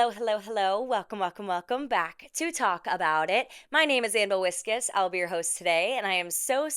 Hello. Welcome back to Talk About It. My name is Wiskus. I'll be your host today, and I am so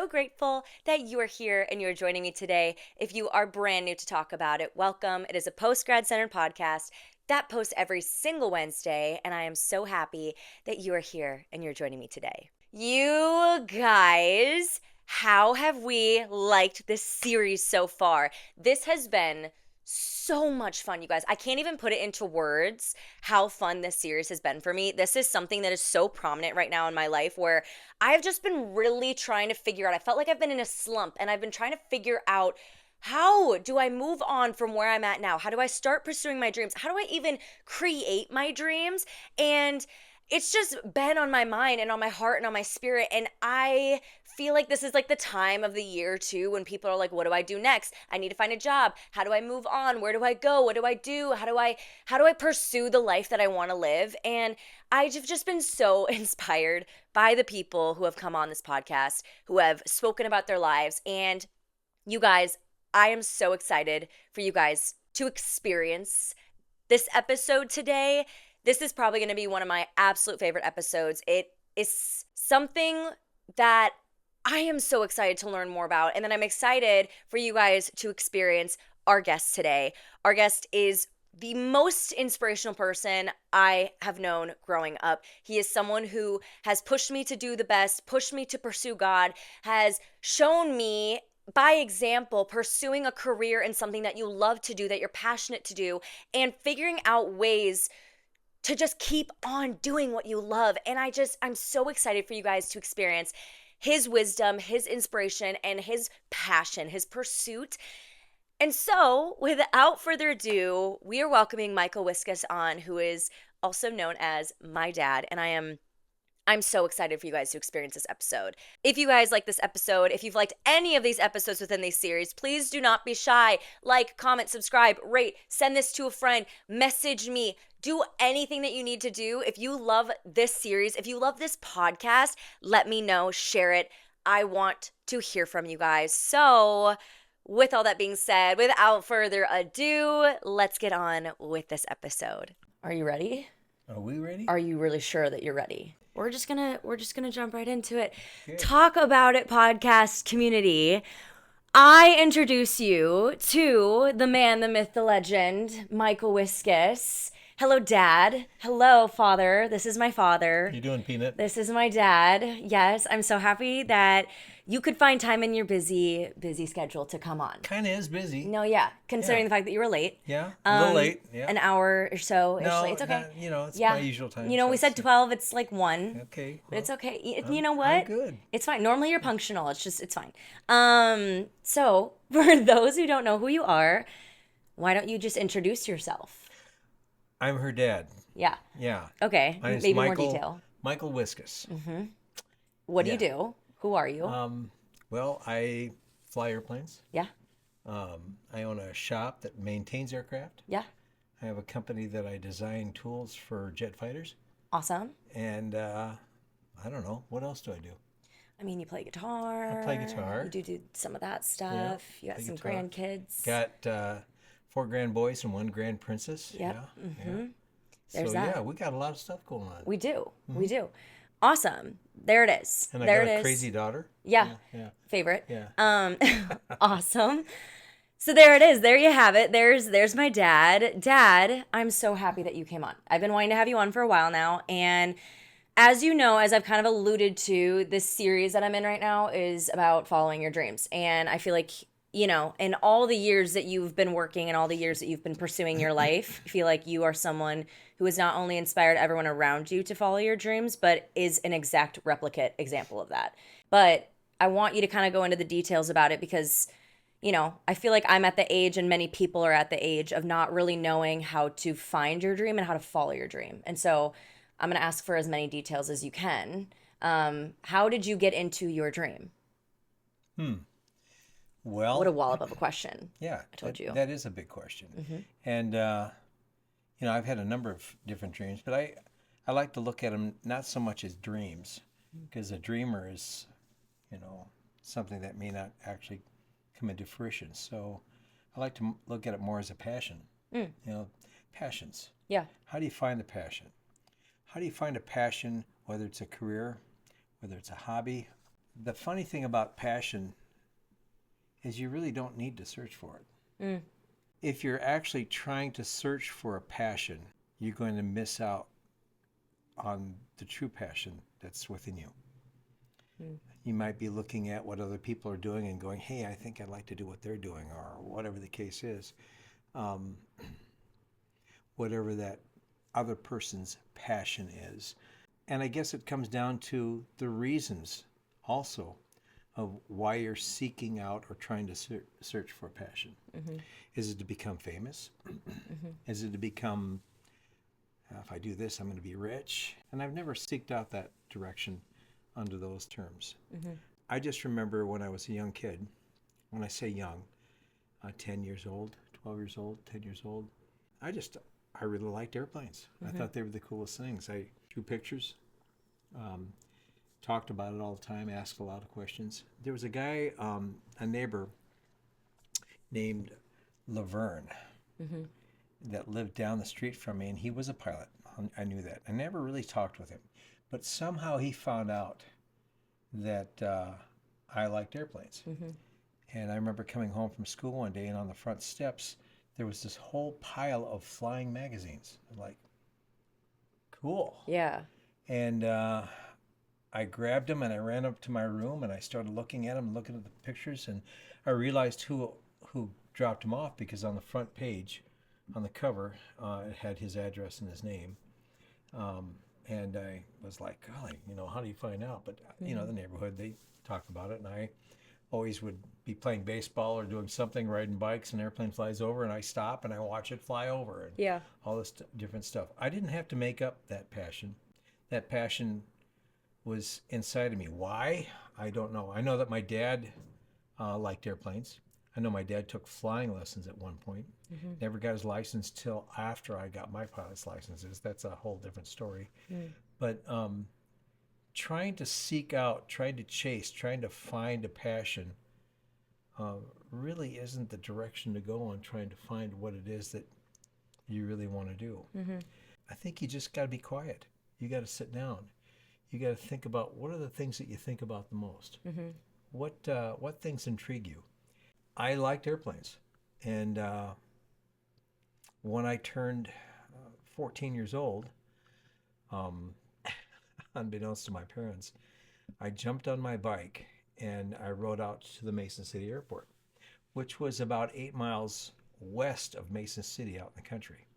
grateful that you are here and you're joining me today. If you are brand new to Talk About It, welcome. It is a post-grad centered podcast that posts every single Wednesday, and I am so happy that you are here and you're joining me today. You guys, how have we liked this series so far? This has been so much fun, you guys. I can't even put it into words how fun this series has been for me. This is something that is so prominent right now in my life where I've just been really trying to figure out. I felt like I've been in a slump and I've been trying to figure out, how do I move on from where I'm at now? How do I start pursuing my dreams? How do I even create my dreams? And it's just been on my mind and on my heart and on my spirit. And I feel like this is like the time of the year too when people are like, what do I do next? I need to find a job. How do I move on? Where do I go? What do I do? How do I pursue the life that I want to live? And I've just been so inspired by the people who have come on this podcast, who have spoken about their lives. And you guys, I am so excited for you guys to experience this episode today. This is probably going to be one of my absolute favorite episodes. It is something that I am so excited to learn more about. And then I'm excited for you guys to experience our guest today. Our guest is the most inspirational person I have known growing up. He is someone who has pushed me to do the best, pushed me to pursue God, has shown me by example, pursuing a career in something that you love to do, that you're passionate to do, and figuring out ways to just keep on doing what you love. And I'm so excited for you guys to experience his wisdom, his inspiration, and his passion, his pursuit. And so, without further ado, we are welcoming Michael Wiskus on, who is also known as my dad. And I'm so excited for you guys to experience this episode. If you guys like this episode, if you've liked any of these episodes within these series, please do not be shy. Like, comment, subscribe, rate, send this to a friend, message me, do anything that you need to do. If you love this series, if you love this podcast, let me know, share it. I want to hear from you guys. So, with all that being said, without further ado, let's get on with this episode. Are you ready? Are we ready? Are you really sure that you're ready? We're just gonna jump right into it. Okay. Talk About It podcast community. I introduce you to the man, the myth, the legend, Michael Wiskus. Hello, Dad. Hello, Father. This is my father. How you doing, Peanut? This is my dad. Yes, I'm so happy that you could find time in your busy schedule to come on. Kind of is busy. No, yeah. Considering Yeah. the fact that you were late. Yeah, a little late. Yeah. An hour or so. No, It's okay. it's Yeah. my usual time. You know, so we said it's- 12. It's like 1. Okay. But it's okay. I'm- You know what? I'm good. It's fine. Normally you're punctual. It's fine. So for those who don't know who you are, why don't you just introduce yourself? I'm her dad. Yeah. Yeah. Okay. My name's Maybe more Michael, detail. Michael Wiskus. What do you Yeah. do? Who are you? Well, I fly airplanes. Yeah. I own a shop that maintains aircraft. Yeah. I have a company that I design tools for jet fighters. Awesome. And I don't know. What else do I do? I mean, you play guitar. I play guitar. You do some of that stuff. You got play some guitar. grandkids. Got 4 grand boys and 1 grand princess. Yep. Yeah. Mm-hmm. So There's that. yeah, we got a lot of stuff going on. We do. We do. Awesome. There it is. And I there got it a is. crazy daughter. Yeah. Yeah. Favorite. Yeah. Awesome. So there it is. There you have it. There's my dad. Dad, I'm so happy that you came on. I've been wanting to have you on for a while now. And as you know, as I've kind of alluded to, this series that I'm in right now is about following your dreams. And I feel like, you know, in all the years that you've been working and all the years that you've been pursuing your life, I feel like you are someone who has not only inspired everyone around you to follow your dreams, but is an exact replicate example of that. But I want you to kind of go into the details about it because, you know, I feel like I'm at the age and many people are at the age of not really knowing how to find your dream and how to follow your dream. And so I'm going to ask for as many details as you can. How did you get into your dream? Well, What a wallop of a question. yeah, I told you. that is a big question. And you know, I've had a number of different dreams, but I like to look at them not so much as dreams, because a dreamer is, you know, something that may not actually come into fruition. So I like to look at it more as a passion. You know, passions. Yeah. How do you find the passion? How do you find a passion, whether it's a career, whether it's a hobby? The funny thing about passion is you really don't need to search for it. Mm. If you're actually trying to search for a passion, you're going to miss out on the true passion that's within you. Mm. You might be looking at what other people are doing and going, hey, I think I'd like to do what they're doing, or whatever the case is. Um, whatever that other person's passion is. And I guess it comes down to the reasons also of why you're seeking out or trying to search for passion. Mm-hmm. Is it to become famous? Mm-hmm. Is it to become, if I do this, I'm going to be rich? And I've never seeked out that direction under those terms. Mm-hmm. I just remember when I was a young kid, when I say young, 10 years old, 12 years old, 10 years old, I really liked airplanes. Mm-hmm. I thought they were the coolest things. I drew pictures, talked about it all the time, asked a lot of questions. There was a guy, a neighbor named Laverne, Mm-hmm. that lived down the street from me, and he was a pilot. I knew that. I never really talked with him, but somehow he found out that I liked airplanes. Mm-hmm. And I remember coming home from school one day, and on the front steps, there was this whole pile of flying magazines. I'm like, cool. Yeah. And I grabbed them and I ran up to my room and I started looking at them, looking at the pictures, and I realized who dropped them off, because on the front page, on the cover, it had his address and his name. And I was like, golly, how do you find out? But, the neighborhood, they talk about it, and I always would be playing baseball or doing something, riding bikes, and an airplane flies over, and I stop and I watch it fly over, and Yeah. all this different stuff. I didn't have to make up that passion. That passion was inside of me. Why? I don't know. I know that my dad liked airplanes. I know my dad took flying lessons at one point. Mm-hmm. Never got his license till after I got my pilot's licenses. That's a whole different story. Mm. But trying to seek out, trying to chase, trying to find a passion really isn't the direction to go on, trying to find what it is that you really want to do. Mm-hmm. I think you just got to be quiet. You got to sit down. You got to think about, what are the things that you think about the most? Mm-hmm. What things intrigue you? I liked airplanes. And when I turned 14 years old, unbeknownst to my parents, I jumped on my bike and I rode out to the Mason City Airport, which was about 8 miles west of Mason City out in the country.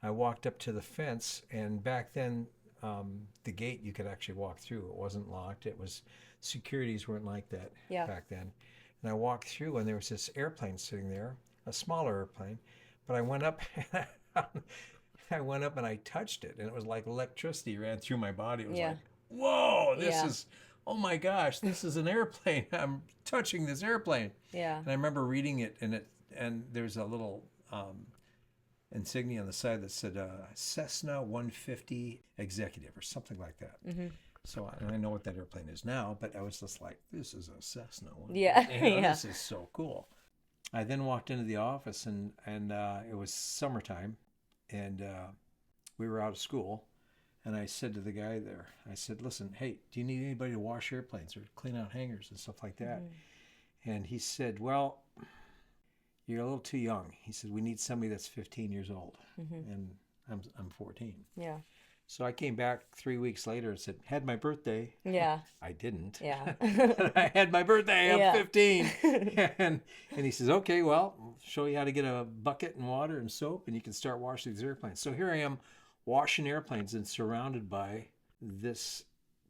I walked up to the fence, and back then, the gate you could actually walk through. It wasn't locked. It was, securities weren't like that back then. And I walked through, and there was this airplane sitting there, a smaller airplane. But I went up, and I touched it, and it was like electricity ran through my body. It was like, whoa, this is, oh my gosh, this is an airplane. I'm touching this airplane. Yeah. And I remember reading it, and there's a little insignia on the side that said Cessna 150 Executive or something like that. Mm-hmm. So I know what that airplane is now, but I was just like, this is a Cessna 150. Yeah. This is so cool. I then walked into the office, and it was summertime, and we were out of school. And I said to the guy there, I said, listen, hey, do you need anybody to wash airplanes or clean out hangars and stuff like that? Mm-hmm. And he said, well, you're a little too young. He said, we need somebody that's 15 years old. Mm-hmm. And I'm 14. Yeah. So I came back 3 weeks later and said, had my birthday. Yeah. I didn't. Yeah. I had my birthday. I'm Yeah. 15. and he says, okay, well, I'll show you how to get a bucket and water and soap, and you can start washing these airplanes. So here I am, washing airplanes and surrounded by this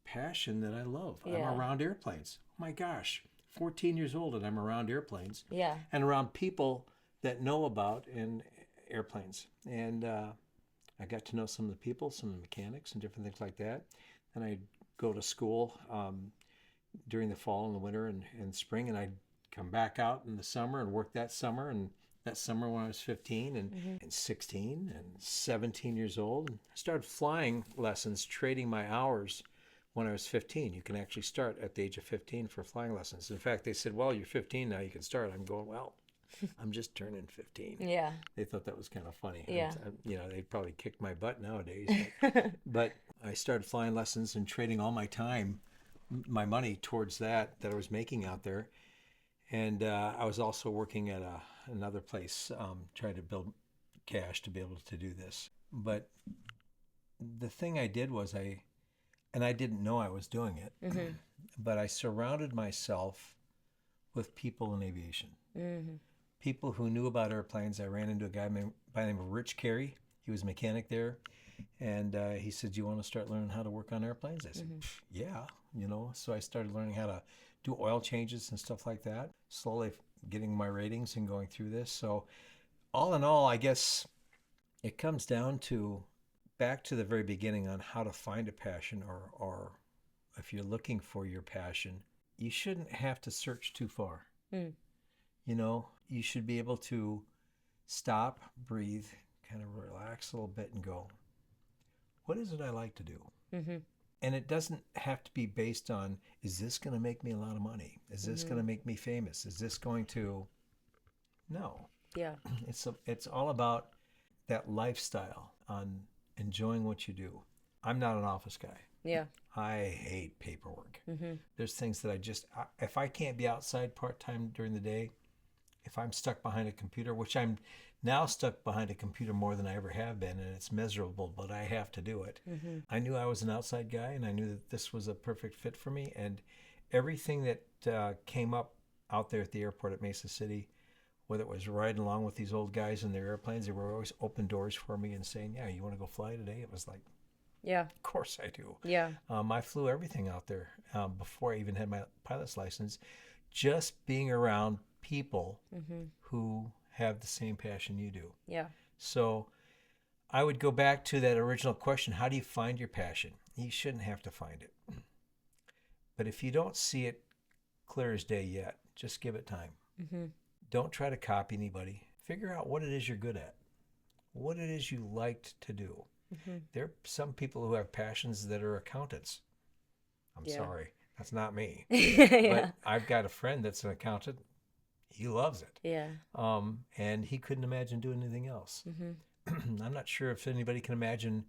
passion that I love. Yeah. I'm around airplanes. Oh my gosh, 14 years old, and I'm around airplanes. Yeah. And around people that know about airplanes. And I got to know some of the people, some of the mechanics and different things like that. And I'd go to school during the fall and the winter and spring, and I'd come back out in the summer and work that summer. And that summer when I was 15 and 16 and 17 years old, I started flying lessons, trading my hours when I was 15. You can actually start at the age of 15 for flying lessons. In fact, they said, well, you're 15 now, you can start. I'm going, well, I'm just turning 15. Yeah. They thought that was kind of funny. Yeah. They'd probably kick my butt nowadays. But I started flying lessons and trading all my time, my money towards that I was making out there. And I was also working at another place, trying to build cash to be able to do this. But the thing I did was and I didn't know I was doing it, but I surrounded myself with people in aviation. People who knew about airplanes. I ran into a guy by the name of Rich Carey. He was a mechanic there. And he said, "Do you want to start learning how to work on airplanes?" I said, "Yeah." So I started learning how to do oil changes and stuff like that, slowly getting my ratings and going through this. So all in all, I guess it comes down to back to the very beginning on how to find a passion, or if you're looking for your passion, you shouldn't have to search too far. You should be able to stop, breathe, kind of relax a little bit and go, what is it I like to do? And it doesn't have to be based on, is this going to make me a lot of money? Is this going to make me famous? Is this going to... No. Yeah. It's all about that lifestyle on enjoying what you do. I'm not an office guy. Yeah. I hate paperwork. There's things that if I can't be outside part-time during the day, if I'm stuck behind a computer, which I'm now stuck behind a computer more than I ever have been, and it's miserable, but I have to do it. I knew I was an outside guy, and I knew that this was a perfect fit for me. And everything that came up out there at the airport at Mesa City, whether it was riding along with these old guys in their airplanes, they were always open doors for me and saying, "Yeah, you want to go fly today?" It was like, yeah, of course I do. Yeah. I flew everything out there before I even had my pilot's license, just being around people who have the same passion you do. Yeah. So I would go back to that original question, how do you find your passion? You shouldn't have to find it. But if you don't see it clear as day yet, just give it time. Don't try to copy anybody. Figure out what it is you're good at, what it is you liked to do. There are some people who have passions that are accountants. I'm sorry, that's not me. But I've got a friend that's an accountant. He loves it. Yeah. And he couldn't imagine doing anything else. I'm not sure if anybody can imagine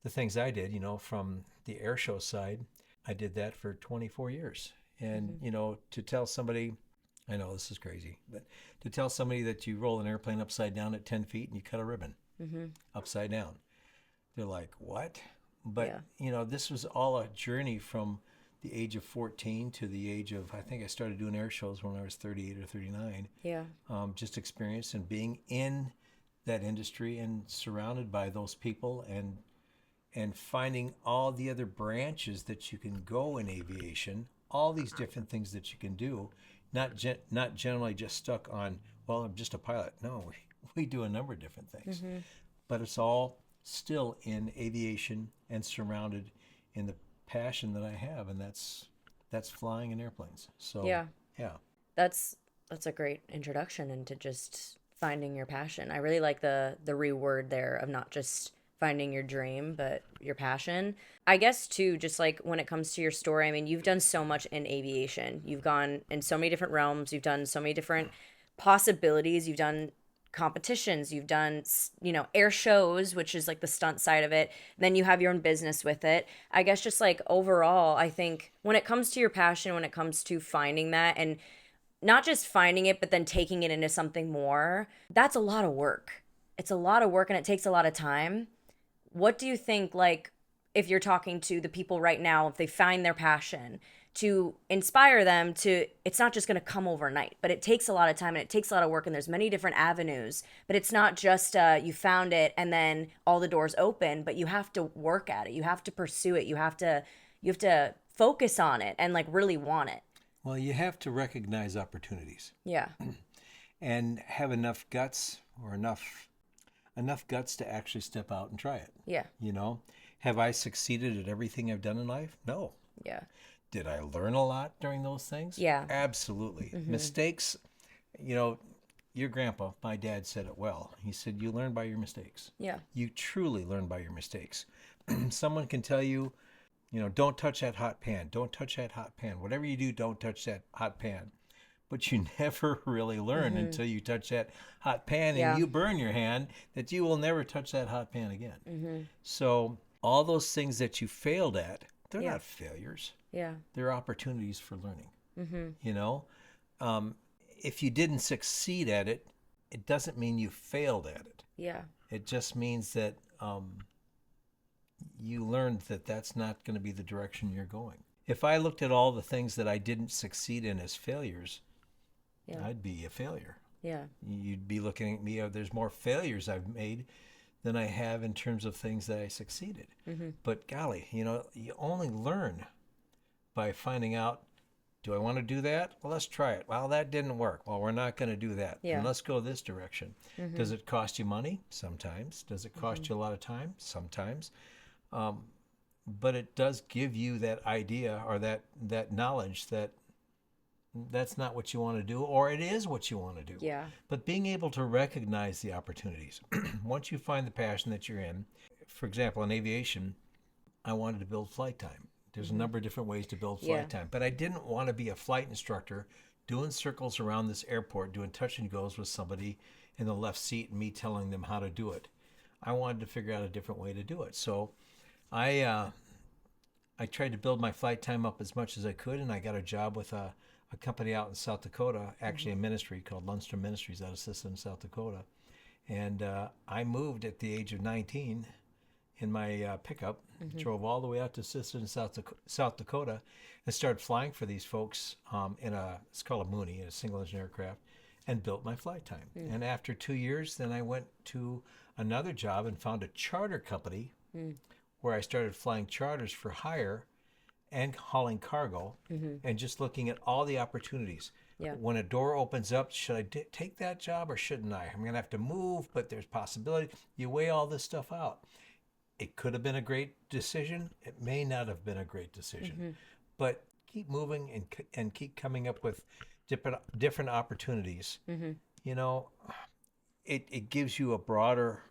the things I did, from the air show side. I did that for 24 years. And, to tell somebody, I know this is crazy, but to tell somebody that you roll an airplane upside down at 10 feet and you cut a ribbon upside down, they're like, what? But, this was all a journey from the age of 14 to the age of, I think I started doing air shows when I was 38 or 39. Yeah. Just experience and being in that industry and surrounded by those people and finding all the other branches that you can go in aviation, all these different things that you can do, not generally just stuck on, well, I'm just a pilot. No, we do a number of different things. But it's all still in aviation and surrounded in the passion that I have, and that's flying in airplanes. So yeah, that's a great introduction into just finding your passion. I really like the reword there of not just finding your dream but your passion. I guess too, just like when it comes to your story, I mean, you've done so much in aviation. You've gone in so many different realms. You've done so many different possibilities. You've done competitions, you've done air shows, which is like the stunt side of it, and then you have your own business with it. I guess just like overall, I think when it comes to your passion, when it comes to finding that, and not just finding it but then taking it into something more, that's a lot of work. It's a lot of work and it takes a lot of time. What do you think, like, if you're talking to the people right now, if they find their passion, to inspire them to, it's not just going to come overnight, but it takes a lot of time and it takes a lot of work, and there's many different avenues, but it's not just you found it and then all the doors open, but you have to work at it, you have to pursue it, you have to focus on it and like really want it. Well, you have to recognize opportunities. Yeah. And have enough guts, or enough guts to actually step out and try it. Yeah. Have I succeeded at everything I've done in life? No. Yeah. Did I learn a lot during those things? Yeah. Absolutely. Mistakes, your grandpa, my dad, said it well. He said, you learn by your mistakes. Yeah. You truly learn by your mistakes. Someone can tell you, don't touch that hot pan. Don't touch that hot pan. Whatever you do, don't touch that hot pan. but you never really learn Mm-hmm. until you touch that hot pan and Yeah. you burn your hand that you will never touch that hot pan again. Mm-hmm. So all those things that you failed at, they're Yeah. not failures. Yeah. They're opportunities for learning. Mm-hmm. You know, um, if you didn't succeed at it, it doesn't mean you failed at it. Yeah. It just means that you learned that that's not going to be the direction you're going. If I looked at all the things that I didn't succeed in as failures, Yeah. I'd be a failure. Yeah. You'd be looking at me, there's more failures I've made than I have in terms of things that I succeeded. Mm-hmm. But golly, you only learn by finding out, do I want to do that? Well, let's try it. Well, that didn't work. Well, we're not going to do that. Yeah. And let's go this direction. Mm-hmm. Does it cost you money? Sometimes. Does it cost Mm-hmm. you a lot of time? Sometimes. Um, but it does give you that idea or that knowledge that that's not what you want to do, or it is what you want to do. Yeah. But being able to recognize the opportunities. Once you find the passion that you're in, for example, in aviation, I wanted to build flight time. There's a number of different ways to build Yeah. flight time, but I didn't want to be a flight instructor doing circles around this airport, doing touch and goes with somebody in the left seat and me telling them how to do it. I wanted to figure out a different way to do it. So I tried to build my flight time up as much as I could, and I got a job with a company out in South Dakota, actually a ministry called Lundstrom Ministries out of Sisseton, South Dakota. And I moved at the age of 19 in my pickup, drove all the way out to Sisseton, South Dakota, and started flying for these folks it's called a Mooney, a single engine aircraft, and built my flight time. And after 2 years, then I went to another job and found a charter company where I started flying charters for hire and hauling cargo and just looking at all the opportunities. Yeah. When a door opens up, should I take that job or shouldn't I? I'm going to have to move, but there's possibility. You weigh all this stuff out. It could have been a great decision. It may not have been a great decision. But keep moving and keep coming up with different opportunities. You know, it gives you a broader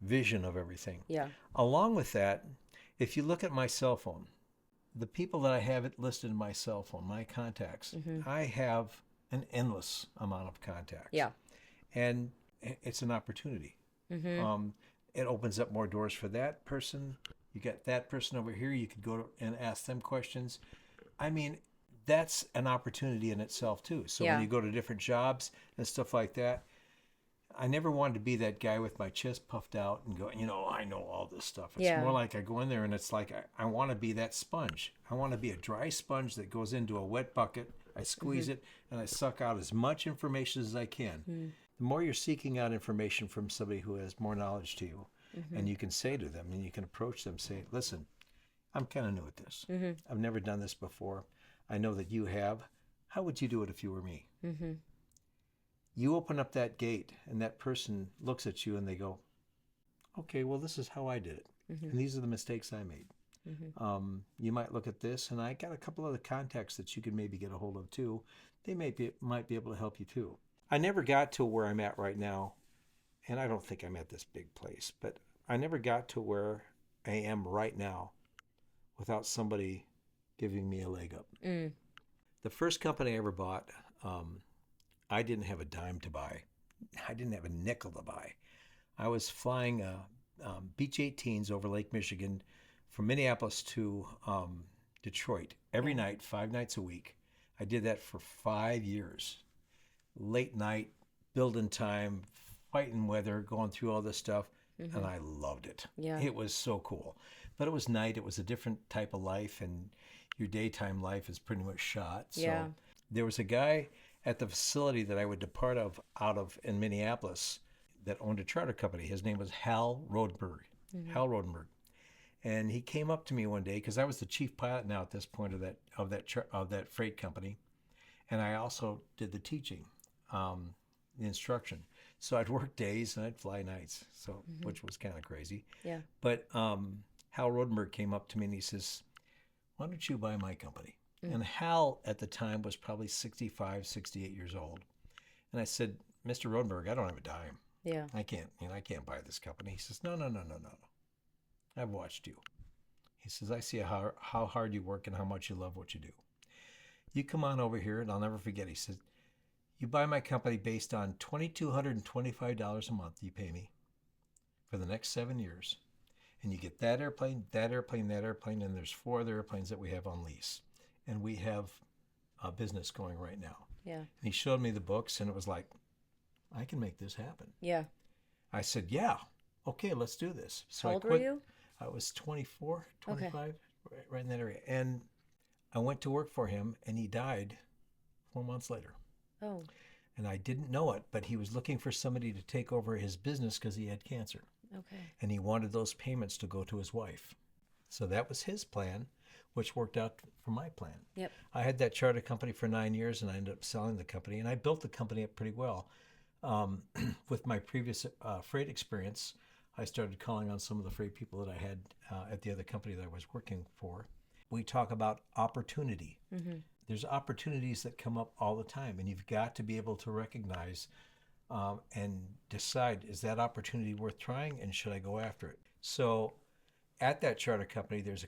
vision of everything. Yeah. Along with that, if you look at my cell phone, the people that I have it listed in my cell phone, my contacts, I have an endless amount of contacts. Yeah. And it's an opportunity. It opens up more doors for that person. You got that person over here. You could go and ask them questions. I mean, that's an opportunity in itself too. So Yeah. when you go to different jobs and stuff like that, I never wanted to be that guy with my chest puffed out and going, I know all this stuff. It's Yeah. more like I go in there and it's like I want to be that sponge. I want to be a dry sponge that goes into a wet bucket. I squeeze it and I suck out as much information as I can. The more you're seeking out information from somebody who has more knowledge to you, and you can say to them and you can approach them, say, listen, I'm kind of new at this. I've never done this before. I know that you have. How would you do it if you were me? You open up that gate and that person looks at you and they go, okay, well, this is how I did it. And these are the mistakes I made. You might look at this, and I got a couple other contacts that you could maybe get a hold of too. They might be able to help you too. I never got to where I'm at right now, and I don't think I'm at this big place, but I never got to where I am right now without somebody giving me a leg up. The first company I ever bought, I didn't have a dime to buy. I didn't have a nickel to buy. I was flying Beech 18s over Lake Michigan from Minneapolis to Detroit every night, 5 nights a week. I did that for 5 years. Late night, building time, fighting weather, going through all this stuff, and I loved it. Yeah. It was so cool. But it was night. It was a different type of life, and your daytime life is pretty much shot. So Yeah. there was a guy at the facility that I would depart out of in Minneapolis that owned a charter company. His name was Hal Rodenberg. Hal Rodenberg. And he came up to me one day because I was the chief pilot now at this point of that freight company, and I also did the teaching, the instruction. So I'd work days and I'd fly nights, so which was kind of crazy. Yeah. But Hal Rodenberg came up to me and he says, "Why don't you buy my company?" And Hal at the time was probably 65, 68 years old. And I said, "Mr. Rodenberg, I don't have a dime. Yeah. I can't buy this company." He says, No. I've watched you. He says, "I see how hard you work and how much you love what you do. You come on over here," and I'll never forget. He said, you buy my company based on $2,225 a month you pay me for the next 7 years. And you get that airplane, that airplane, that airplane, and there's 4 other airplanes that we have on lease. And we have a business going right now. Yeah. And he showed me the books, and it was like, I can make this happen. Yeah. I said, yeah, okay, let's do this. So How I old quit. were you? I was 24, Okay. 25, right in that area. And I went to work for him, and he died 4 months later. Oh. And I didn't know it, but he was looking for somebody to take over his business because he had cancer. Okay. And he wanted those payments to go to his wife. So that was his plan, which worked out for my plan. Yep. I had that charter company for 9 years, and I ended up selling the company. And I built the company up pretty well. With my previous freight experience, I started calling on some of the freight people that I had at the other company that I was working for. We talk about opportunity. Mm-hmm. There's opportunities that come up all the time, and you've got to be able to recognize and decide, is that opportunity worth trying, and should I go after it? So at that charter company, there's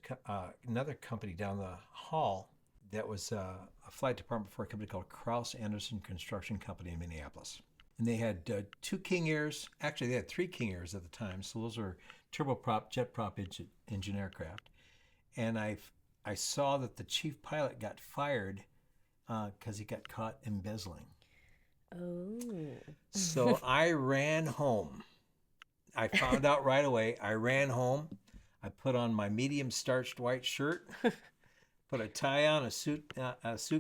another company down the hall that was a flight department for a company called Krause Anderson Construction Company in Minneapolis. And they had 2 King Airs. Actually, they had 3 King Airs at the time. So those are turboprop, jet prop engine aircraft. And I saw that the chief pilot got fired because he got caught embezzling. Oh. So I ran home. I found out right away. I ran home. I put on my medium starched white shirt, put a tie on, a suit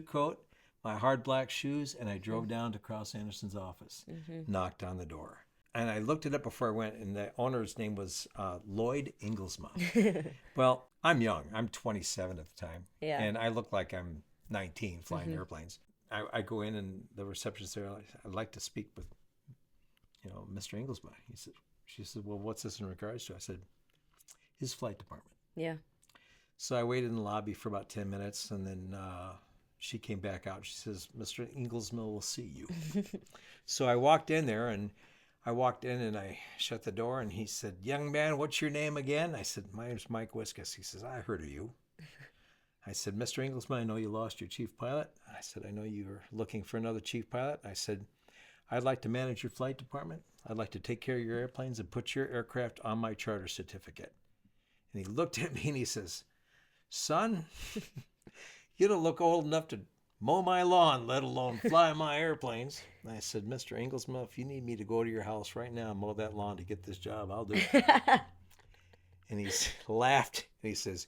coat, my hard black shoes, and I drove down to Krause Anderson's office, knocked on the door. And I looked it up before I went, and the owner's name was Lloyd Inglesma. Well, I'm young. I'm 27 at the time. Yeah. And I look like I'm 19 flying airplanes. I go in, and the receptionist there, I'd like to speak with, Mr. Inglesma. She said, well, what's this in regards to? I said, his flight department. Yeah. So I waited in the lobby for about 10 minutes, and then she came back out. She says, Mr. Inglesma will see you. So I walked in there, and I shut the door, and he said, young man, what's your name again? I said, my name's Mike Wiskus. He says, I heard of you. I said, Mr. Inglesman, I know you lost your chief pilot. I said, I know you're looking for another chief pilot. I said, I'd like to manage your flight department. I'd like to take care of your airplanes and put your aircraft on my charter certificate. And he looked at me and he says, son, you don't look old enough to mow my lawn, let alone fly my airplanes. And I said, Mr. Inglesma, if you need me to go to your house right now and mow that lawn to get this job, I'll do it. And he laughed and he says,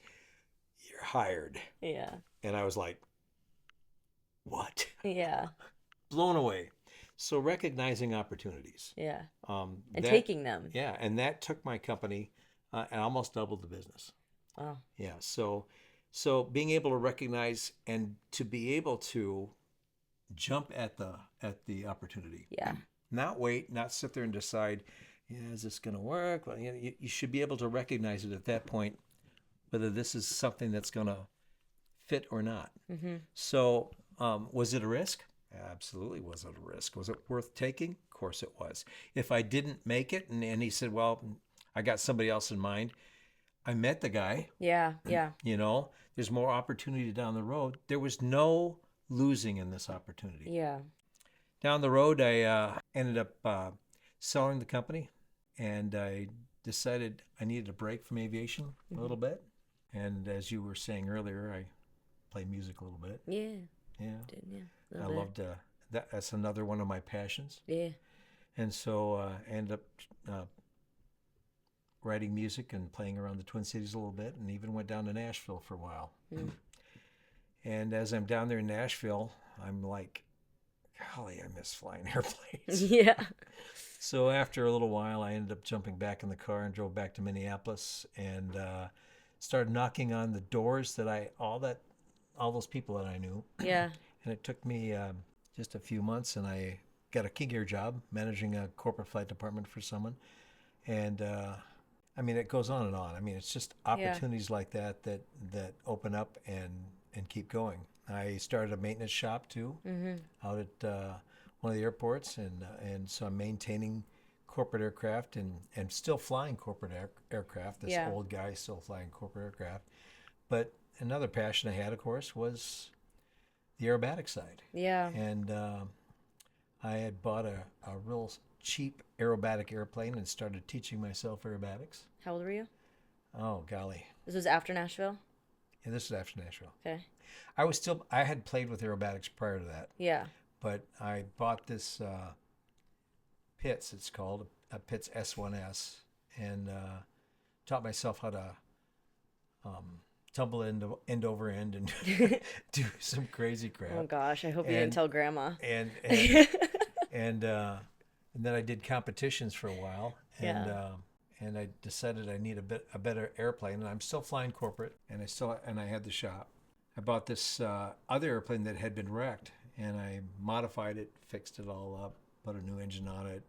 you're hired. Yeah. And I was like, what? Yeah. Blown away. So recognizing opportunities. Yeah. And taking them. Yeah. And that took my company and almost doubled the business. Wow. Yeah. So being able to recognize and to be able to jump at the opportunity. Yeah. Not wait, not sit there and decide, is this going to work? Well, you should be able to recognize it at that point, whether this is something that's going to fit or not. Mm-hmm. So was it a risk? Absolutely was it a risk. Was it worth taking? Of course it was. If I didn't make it, and he said, well, I got somebody else in mind. I met the guy. Yeah, yeah. There's more opportunity down the road. There was no losing in this opportunity. Yeah. Down the road, I ended up selling the company, and I decided I needed a break from aviation a little bit. And as you were saying earlier, I play music a little bit. Yeah. Yeah. Yeah. I loved that. That's another one of my passions. Yeah. And so I ended up writing music and playing around the Twin Cities a little bit, and even went down to Nashville for a while. Mm. And as I'm down there in Nashville, I'm like, golly, I miss flying airplanes. Yeah. So after a little while, I ended up jumping back in the car and drove back to Minneapolis and started knocking on the doors that all those people that I knew. Yeah. And it took me just a few months, and I got a King Air job managing a corporate flight department for someone. And it goes on and on. It's just opportunities like that open up and keep going. I started a maintenance shop too, out at one of the airports, and so I'm maintaining corporate aircraft and still flying corporate aircraft. This old guy still flying corporate aircraft. But another passion I had, of course, was the aerobatic side. Yeah. And I had bought a real cheap aerobatic airplane and started teaching myself aerobatics. How old were you? Oh, golly. This was after Nashville? Yeah, this is after Nashville. Okay. I had played with aerobatics prior to that, Yeah. but I bought this Pitts, it's called, a Pitts S1S, and taught myself how to tumble end over end and do some crazy crap. Oh gosh, I hope you didn't And tell grandma. and and then I did competitions for a while, and Yeah. and I decided I need a better airplane, and I'm still flying corporate, and I had the shop. I bought this other airplane that had been wrecked, and I modified it, fixed it all up, put a new engine on it,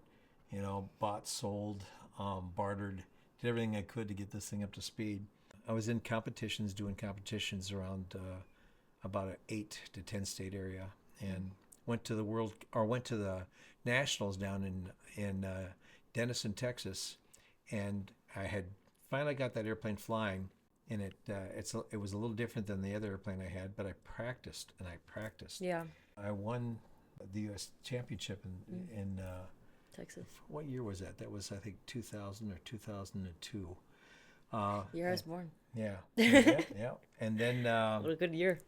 bought, sold, bartered, did everything I could to get this thing up to speed. I was in competitions, doing competitions around about an 8 to 10 state area, and went to the nationals down in Denison, Texas, and I had finally got that airplane flying, and it was a little different than the other airplane I had, but I practiced and I practiced. Yeah. I won the U.S. championship in Texas. what year was that? That was, I think, 2000 or 2002. Year I was born. Yeah, yeah, yeah. And then What a good year.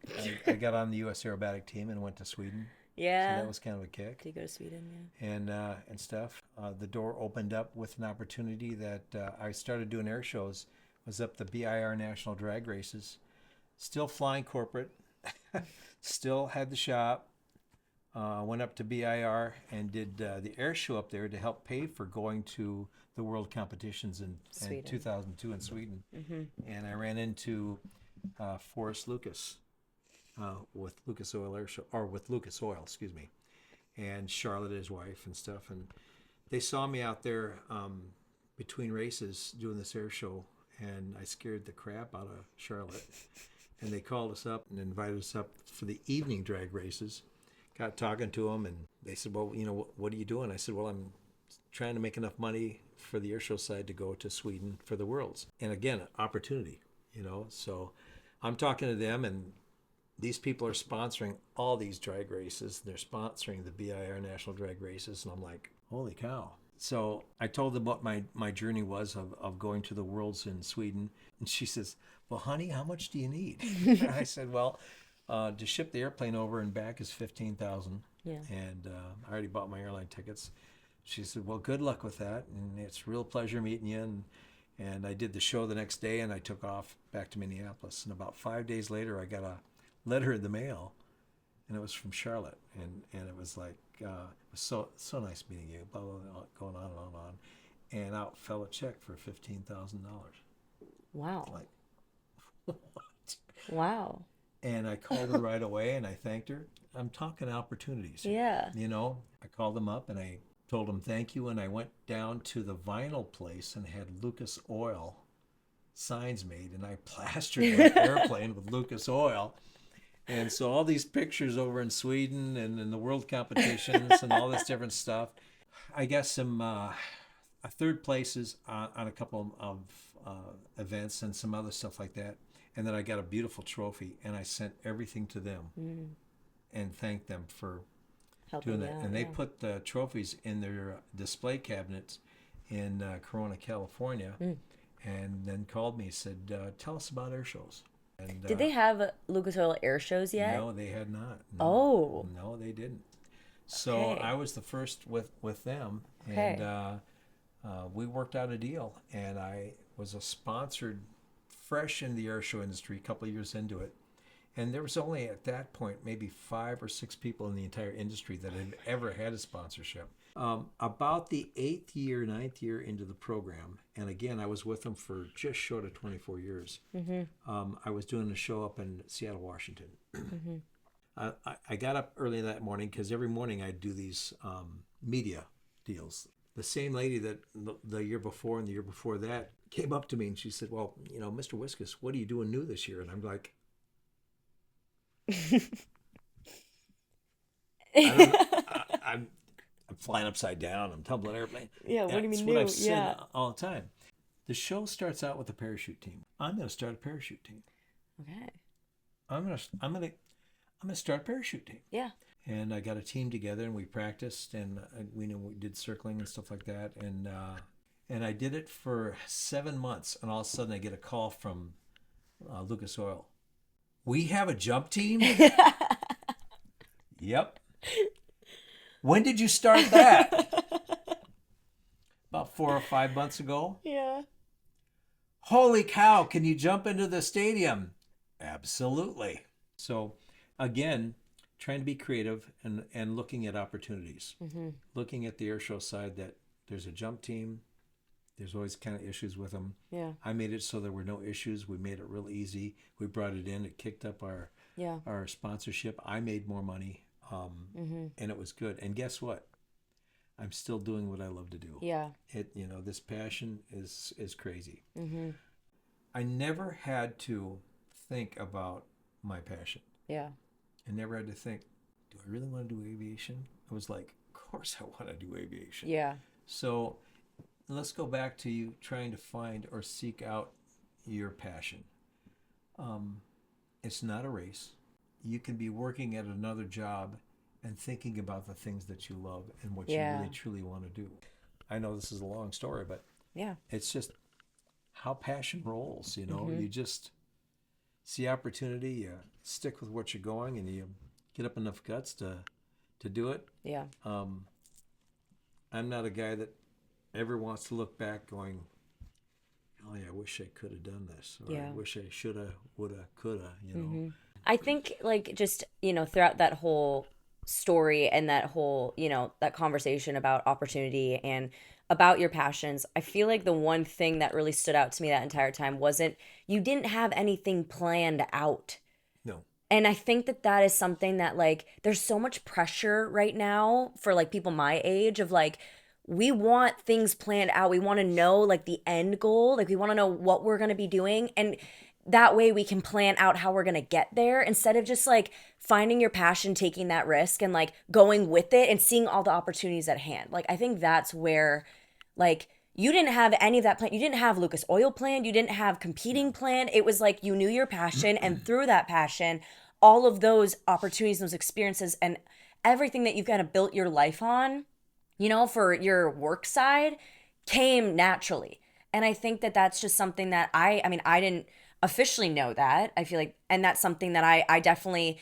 I got on the U.S. aerobatic team and went to Sweden. So Yeah. that was kind of a kick. Did you go to Sweden? Yeah. And stuff. The door opened up with an opportunity that I started doing air shows. Was up the BIR National Drag Races. Still flying corporate. Still had the shop. Went up to BIR and did the air show up there to help pay for going to the world competitions in Sweden. 2002 in Sweden. Mm-hmm. And I ran into Forrest Lucas with Lucas Oil Air Show, or with Lucas Oil, excuse me, and Charlotte, his wife, and stuff. And they saw me out there between races doing this air show, and I scared the crap out of Charlotte. And they called us up and invited us up for the evening drag races. Got talking to them, and they said, well, what are you doing? I said, well, I'm trying to make enough money for the airshow side to go to Sweden for the Worlds. And again, opportunity, So I'm talking to them, and these people are sponsoring all these drag races. They're sponsoring the BIR National Drag Races, and I'm like, holy cow. So I told them what my journey was of going to the Worlds in Sweden. And she says, well, honey, how much do you need? And I said, well, to ship the airplane over and back is $15,000. Yeah. And I already bought my airline tickets. She said, well, good luck with that. And it's a real pleasure meeting you. And I did the show the next day, and I took off back to Minneapolis. And about 5 days later, I got a letter in the mail, and it was from Charlotte. And it was like, it was so nice meeting you, blah, blah, blah, going on and on and on. And out fell a check for $15,000. Wow. Like, what? Wow. And I called her right away, and I thanked her. I'm talking opportunities. Yeah. I called them up, and I told them thank you, and I went down to the vinyl place and had Lucas Oil signs made, and I plastered the airplane with Lucas Oil. And so all these pictures over in Sweden and in the world competitions and all this different stuff. I got some third places on a couple of events and some other stuff like that. And then I got a beautiful trophy, and I sent everything to them and thanked them for doing that. And they put the trophies in their display cabinets in Corona, California, and then called me and said, tell us about air shows. And, Did they have Lucas Oil air shows yet? No, they had not. No. Oh. No, they didn't. So Okay. I was the first with them, Okay. and we worked out a deal, and I was a sponsored, fresh in the air show industry, a couple of years into it. And there was only at that point maybe 5 or 6 people in the entire industry that had ever had a sponsorship. About the 9th year into the program, and again, I was with them for just short of 24 years. I was doing a show up in Seattle, Washington. I got up early that morning because every morning I'd do these media deals. The same lady that the year before and the year before that came up to me and she said, well, Mr. Wiskus, what are you doing new this year? And I'm like, I'm flying upside down. I'm tumbling airplane. Yeah, what do you mean That's new? what I've said Yeah. all the time. The show starts out with a parachute team. I'm going to start a parachute team. Okay. I'm going to start a parachute team. Yeah. And I got a team together, and we practiced, and we did circling and stuff like that, and I did it for 7 months, and all of a sudden I get a call from Lucas Oil. We have a jump team. Yep. When did you start that? About 4 or 5 months ago. Yeah. Holy cow! Can you jump into the stadium? Absolutely. So, again, trying to be creative and looking at opportunities. Looking at the air show side, that there's a jump team. There's always kind of issues with them. Yeah. I made it so there were no issues. We made it real easy. We brought it in. It kicked up our sponsorship. I made more money, and it was good. And guess what? I'm still doing what I love to do. Yeah. This passion is crazy. I never had to think about my passion. Yeah. I never had to think, do I really want to do aviation? I was like, of course I want to do aviation. Yeah. So let's go back to you trying to find or seek out your passion. It's not a race. You can be working at another job and thinking about the things that you love and what you really truly want to do. I know this is a long story, but it's just how passion rolls. You just see opportunity, you stick with what you're going, and you get up enough guts to do it. Yeah. I'm not a guy that ever wants to look back going, oh yeah, I wish I could have done this, or I wish I shoulda, woulda, coulda. I think just throughout that whole story and that whole that conversation about opportunity and about your passions, I feel like the one thing that really stood out to me that entire time wasn't you didn't have anything planned out. No. And I think that is something that there's so much pressure right now for people my age of we want things planned out. We want to know the end goal. We want to know what we're going to be doing. And that way we can plan out how we're going to get there instead of just finding your passion, taking that risk and going with it and seeing all the opportunities at hand. I think that's where you didn't have any of that plan. You didn't have Lucas Oil planned. You didn't have competing planned. It was you knew your passion and through that passion, all of those opportunities, those experiences and everything that you've kind of built your life on, for your work side came naturally. And I think that that's just something that I didn't officially know that. I feel and that's something that I definitely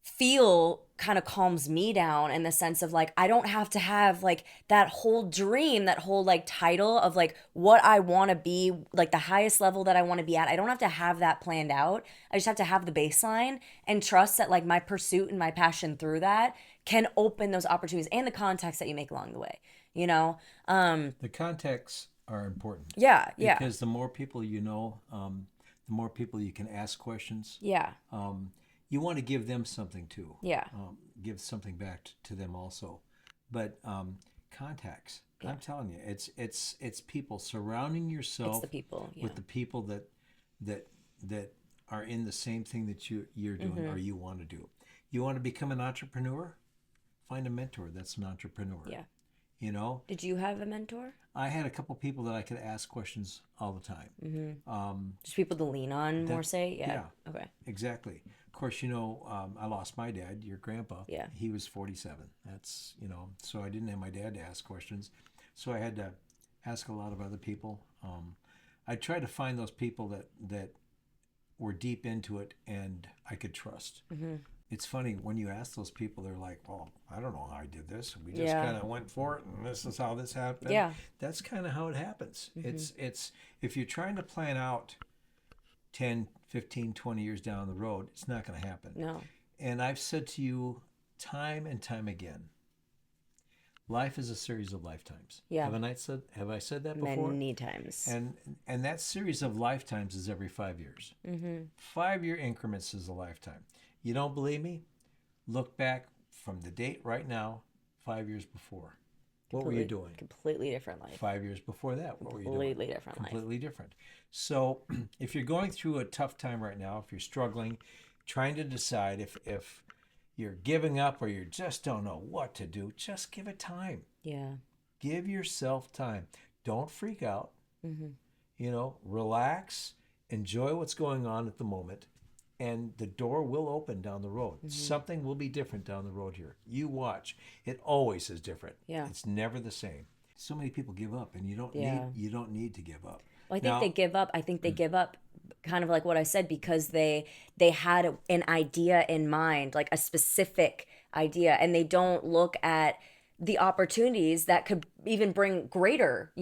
feel kind of calms me down in the sense of I don't have to have that whole dream, that whole title of what I want to be, the highest level that I want to be at. I don't have to have that planned out. I just have to have the baseline and trust that my pursuit and my passion through that can open those opportunities and the contacts that you make along the way, The contacts are important. Yeah. Because the more people you know, the more people you can ask questions. Yeah. You want to give them something too. Yeah. Give something back to them also. But contacts, I'm telling you, it's people surrounding yourself. It's the people. Yeah. With the people that are in the same thing that you're doing or you want to do. You want to become an entrepreneur? Find a mentor that's an entrepreneur. Yeah. Did you have a mentor? I had a couple people that I could ask questions all the time. Just people to lean on, more say? Yeah. Okay. Exactly. Of course, I lost my dad, your grandpa. Yeah. He was 47. That's, so I didn't have my dad to ask questions. So I had to ask a lot of other people. I tried to find those people that were deep into it and I could trust. It's funny, when you ask those people, they're like, well, I don't know how I did this. We just kind of went for it, and this is how this happened. Yeah. That's kind of how it happens. It's if you're trying to plan out 10, 15, 20 years down the road, it's not going to happen. No. And I've said to you time and time again, life is a series of lifetimes. Yeah. Have I said that before? Many times. And that series of lifetimes is every 5 years. 5-year increments is a lifetime. You don't believe me? Look back from the date right now, 5 years before. What were you doing? Completely different life. 5 years before that, what were you doing? Completely different life. Completely different. So if you're going through a tough time right now, if you're struggling, trying to decide if you're giving up or you just don't know what to do, just give it time. Yeah. Give yourself time. Don't freak out. Relax. Enjoy what's going on at the moment. and the door will open down the road. Mm-hmm. Something will be different down the road here. You watch. It always is different. Yeah. It's never the same. So many people give up, and Yeah. you don't need to give up. Well, I think they Now, give up. I think they give up kind of like what I said because they had an idea in mind, like a specific idea, and they don't look at the opportunities that could even bring greater,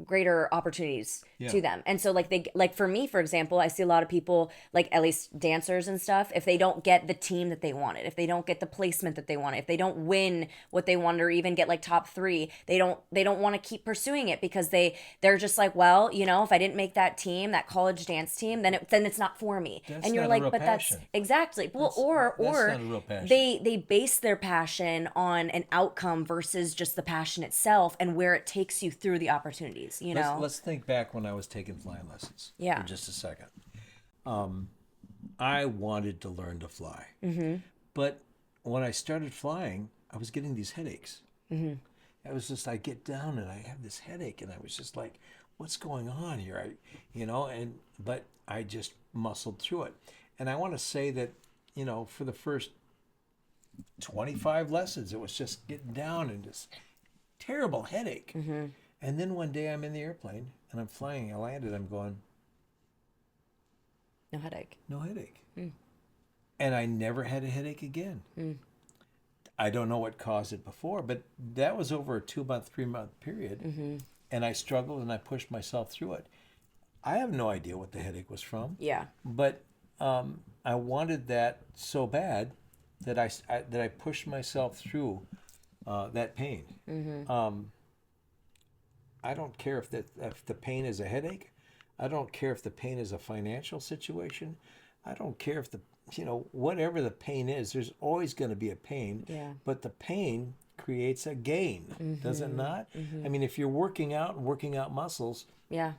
greater opportunities yeah, to them. And so like for me, for example, I see a lot of people, like at least dancers and stuff, if they don't get the team that they wanted, if they don't get the placement that they wanted, if they don't win what they wanted or even get like top 3, they don't want to keep pursuing it because they're just like, well, if I didn't make that team, that college dance team, then it's not for me. that's And you're not a like, real but that's passion. exactly. Well, That's that's or not a real passion. they base their passion on an outcome versus just the passion itself and where it takes you through the opportunities, Let's think back when I was taking flying lessons for Yeah. just a second. I wanted to learn to fly, Mm-hmm. but when I started flying, I was getting these headaches. Mm-hmm. I was just, I get down and I have this headache, and I was just like, what's going on here? But I just muscled through it. And I want to say that, for the first 25 lessons, it was just getting down and just terrible headache. Mm-hmm. And then one day I'm in the airplane and I'm flying, I landed, I'm going, No headache. no headache. Mm. And I never had a headache again. Mm. I don't know what caused it before, but that was over a 2-month, 3-month period. Mm-hmm. And I struggled and I pushed myself through it. I have no idea what the headache was from, Yeah. but I wanted that so bad that I pushed myself through that pain. Mm-hmm. I don't care if the pain is a headache. I don't care if the pain is a financial situation. I don't care if whatever the pain is, there's always going to be a pain. Yeah. But the pain creates a gain, does it not? Mm-hmm. I mean, if you're working out and working out muscles, Yeah.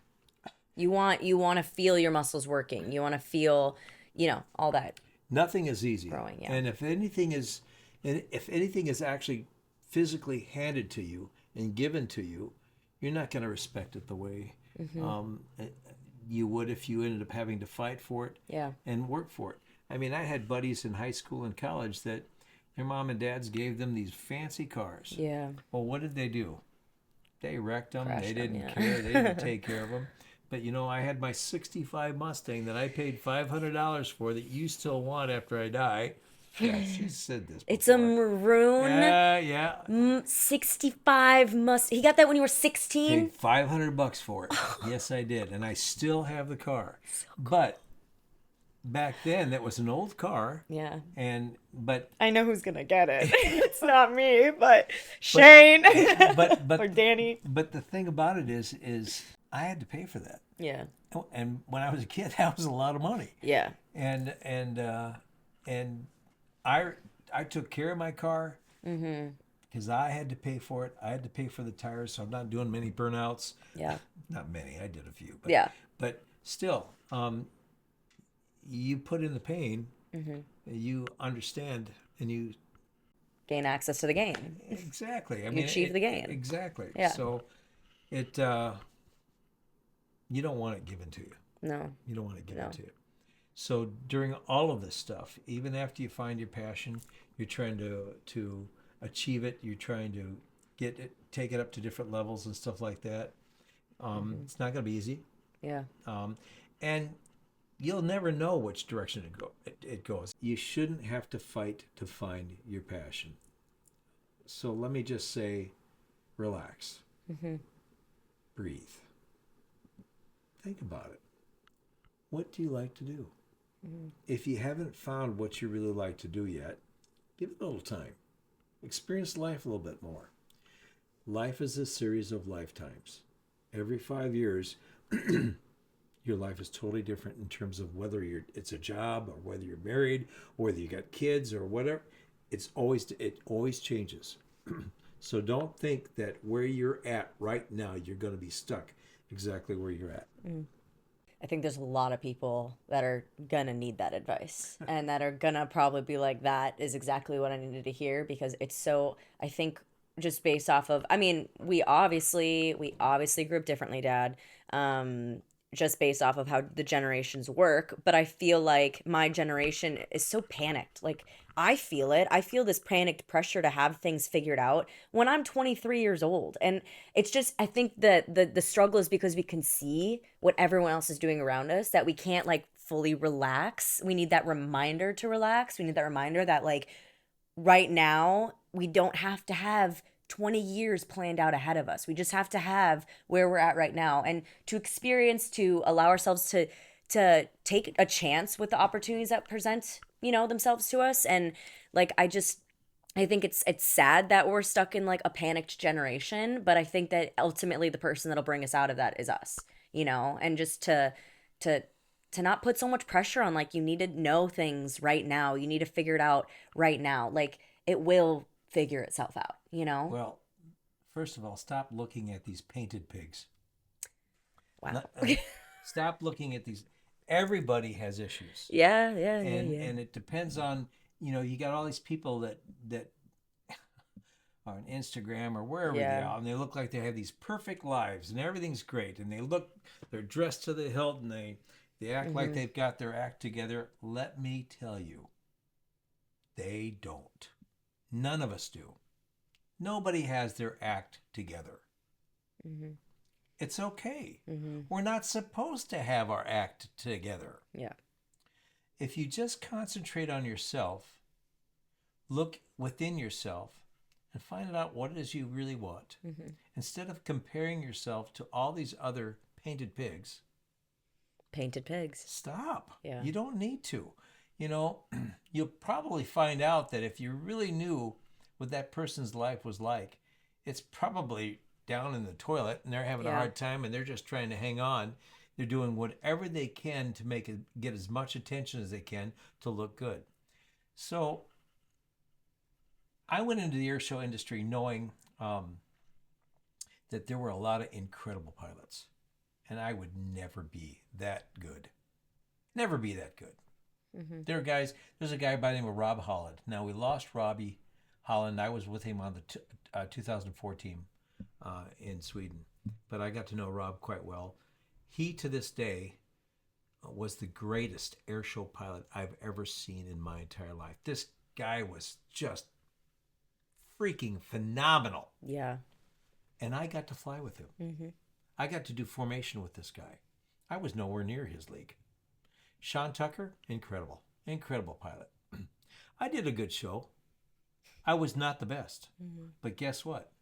You want to feel your muscles working. You want to feel, all that nothing is easy. growing. Yeah. And if anything is actually physically handed to you and given to you, you're not going to respect it the way Mm-hmm. you would if you ended up having to fight for it Yeah. and work for it. I mean, I had buddies in high school and college that their mom and dads gave them these fancy cars. Yeah. Well, what did they do? They wrecked them. Crashed They them, didn't yeah. care. They didn't take care of them. But I had my '65 Mustang that I paid $500 for that you still want after I die. Yeah, she said this before. It's a maroon Yeah. 65 He got that when you were 16? Paid $500 for it. Yes, I did, and I still have the car. But back then, that was an old car, Yeah. but I know who's going to get it. It's not me, but Shane but or Danny. but the thing about it is I had to pay for that. Yeah. Oh, and when I was a kid, that was a lot of money. Yeah. And I took care of my car Mm-hmm. because I had to pay for it. I had to pay for the tires, so I'm not doing many burnouts. Yeah. Not many. I did a few. But, Yeah. But still, you put in the pain, Mm-hmm. you understand, and you Gain access to the game. exactly. I You mean, achieve the gain. Exactly. Yeah. So it you don't want it given to you. No. You don't want it given No. to you. So during all of this stuff, even after you find your passion, you're trying to achieve it. You're trying to take it up to different levels and stuff like that. It's not going to be easy, Yeah. and you'll never know which direction it goes. You shouldn't have to fight to find your passion. So let me just say, relax, Mm-hmm. breathe, think about it. What do you like to do? Mm-hmm. If you haven't found what you really like to do yet, give it a little time. Experience life a little bit more. Life is a series of lifetimes. Every 5 years, your life is totally different in terms of whether it's a job or whether you're married or whether you got kids or whatever. It always changes. So don't think that where you're at right now, you're going to be stuck exactly where you're at. I think there's a lot of people that are gonna need that advice and that are gonna probably be like, that is exactly what I needed to hear because it's so, I think just based off of, I mean, we obviously grew up differently, Dad. just based off of how the generations work, but I feel like my generation is so panicked. Like I feel it. I feel this panicked pressure to have things figured out when I'm 23 years old. And it's just I think that the struggle is because we can see what everyone else is doing around us that we can't like fully relax. We need that reminder to relax. We need that reminder that like right now we don't have to have 20 years planned out ahead of us. We just have to have where we're at right now and to experience, to allow ourselves to take a chance with the opportunities that present, themselves to us. And like I think it's sad that we're stuck in like a panicked generation, but I think that ultimately the person that'll bring us out of that is us, and just to to not put so much pressure on like you need to know things right now. You need to figure it out right now. Like it will figure itself out. Well, first of all, stop looking at these painted pigs. Wow. Not, stop looking at these. Everybody has issues, Yeah, yeah, yeah, and yeah. it depends on, you got all these people that are on Instagram or wherever they Yeah. are, and they look like they have these perfect lives and everything's great, and they're dressed to the hilt, and they act like Mhm. they've got their act together. Let me tell you, they don't. None of us do. Nobody has their act together. Mhm. It's okay. Mhm. We're not supposed to have our act together. Yeah. If you just concentrate on yourself, look within yourself, and find out what it is you really want, Mhm. instead of comparing yourself to all these other painted pigs, Painted pigs. stop. Yeah. You don't need to. You know, you'll probably find out that if you really knew what that person's life was like, it's probably down in the toilet and they're having a Yeah. hard time and they're just trying to hang on. They're doing whatever they can to make it get as much attention as they can to look good. So I went into the air show industry knowing that there were a lot of incredible pilots, and I would never be that good. Never be that good. Mhm. There are guys. There's a guy by the name of Rob Holland. Now we lost Robbie Holland. I was with him on the 2014 in Sweden, but I got to know Rob quite well. He to this day was the greatest airshow pilot I've ever seen in my entire life. This guy was just freaking phenomenal, Yeah. and I got to fly with him. Mhm. I got to do formation with this guy. I was nowhere near his league. Sean Tucker, incredible, incredible pilot. I did a good show. I was not the best, Mhm. but guess what?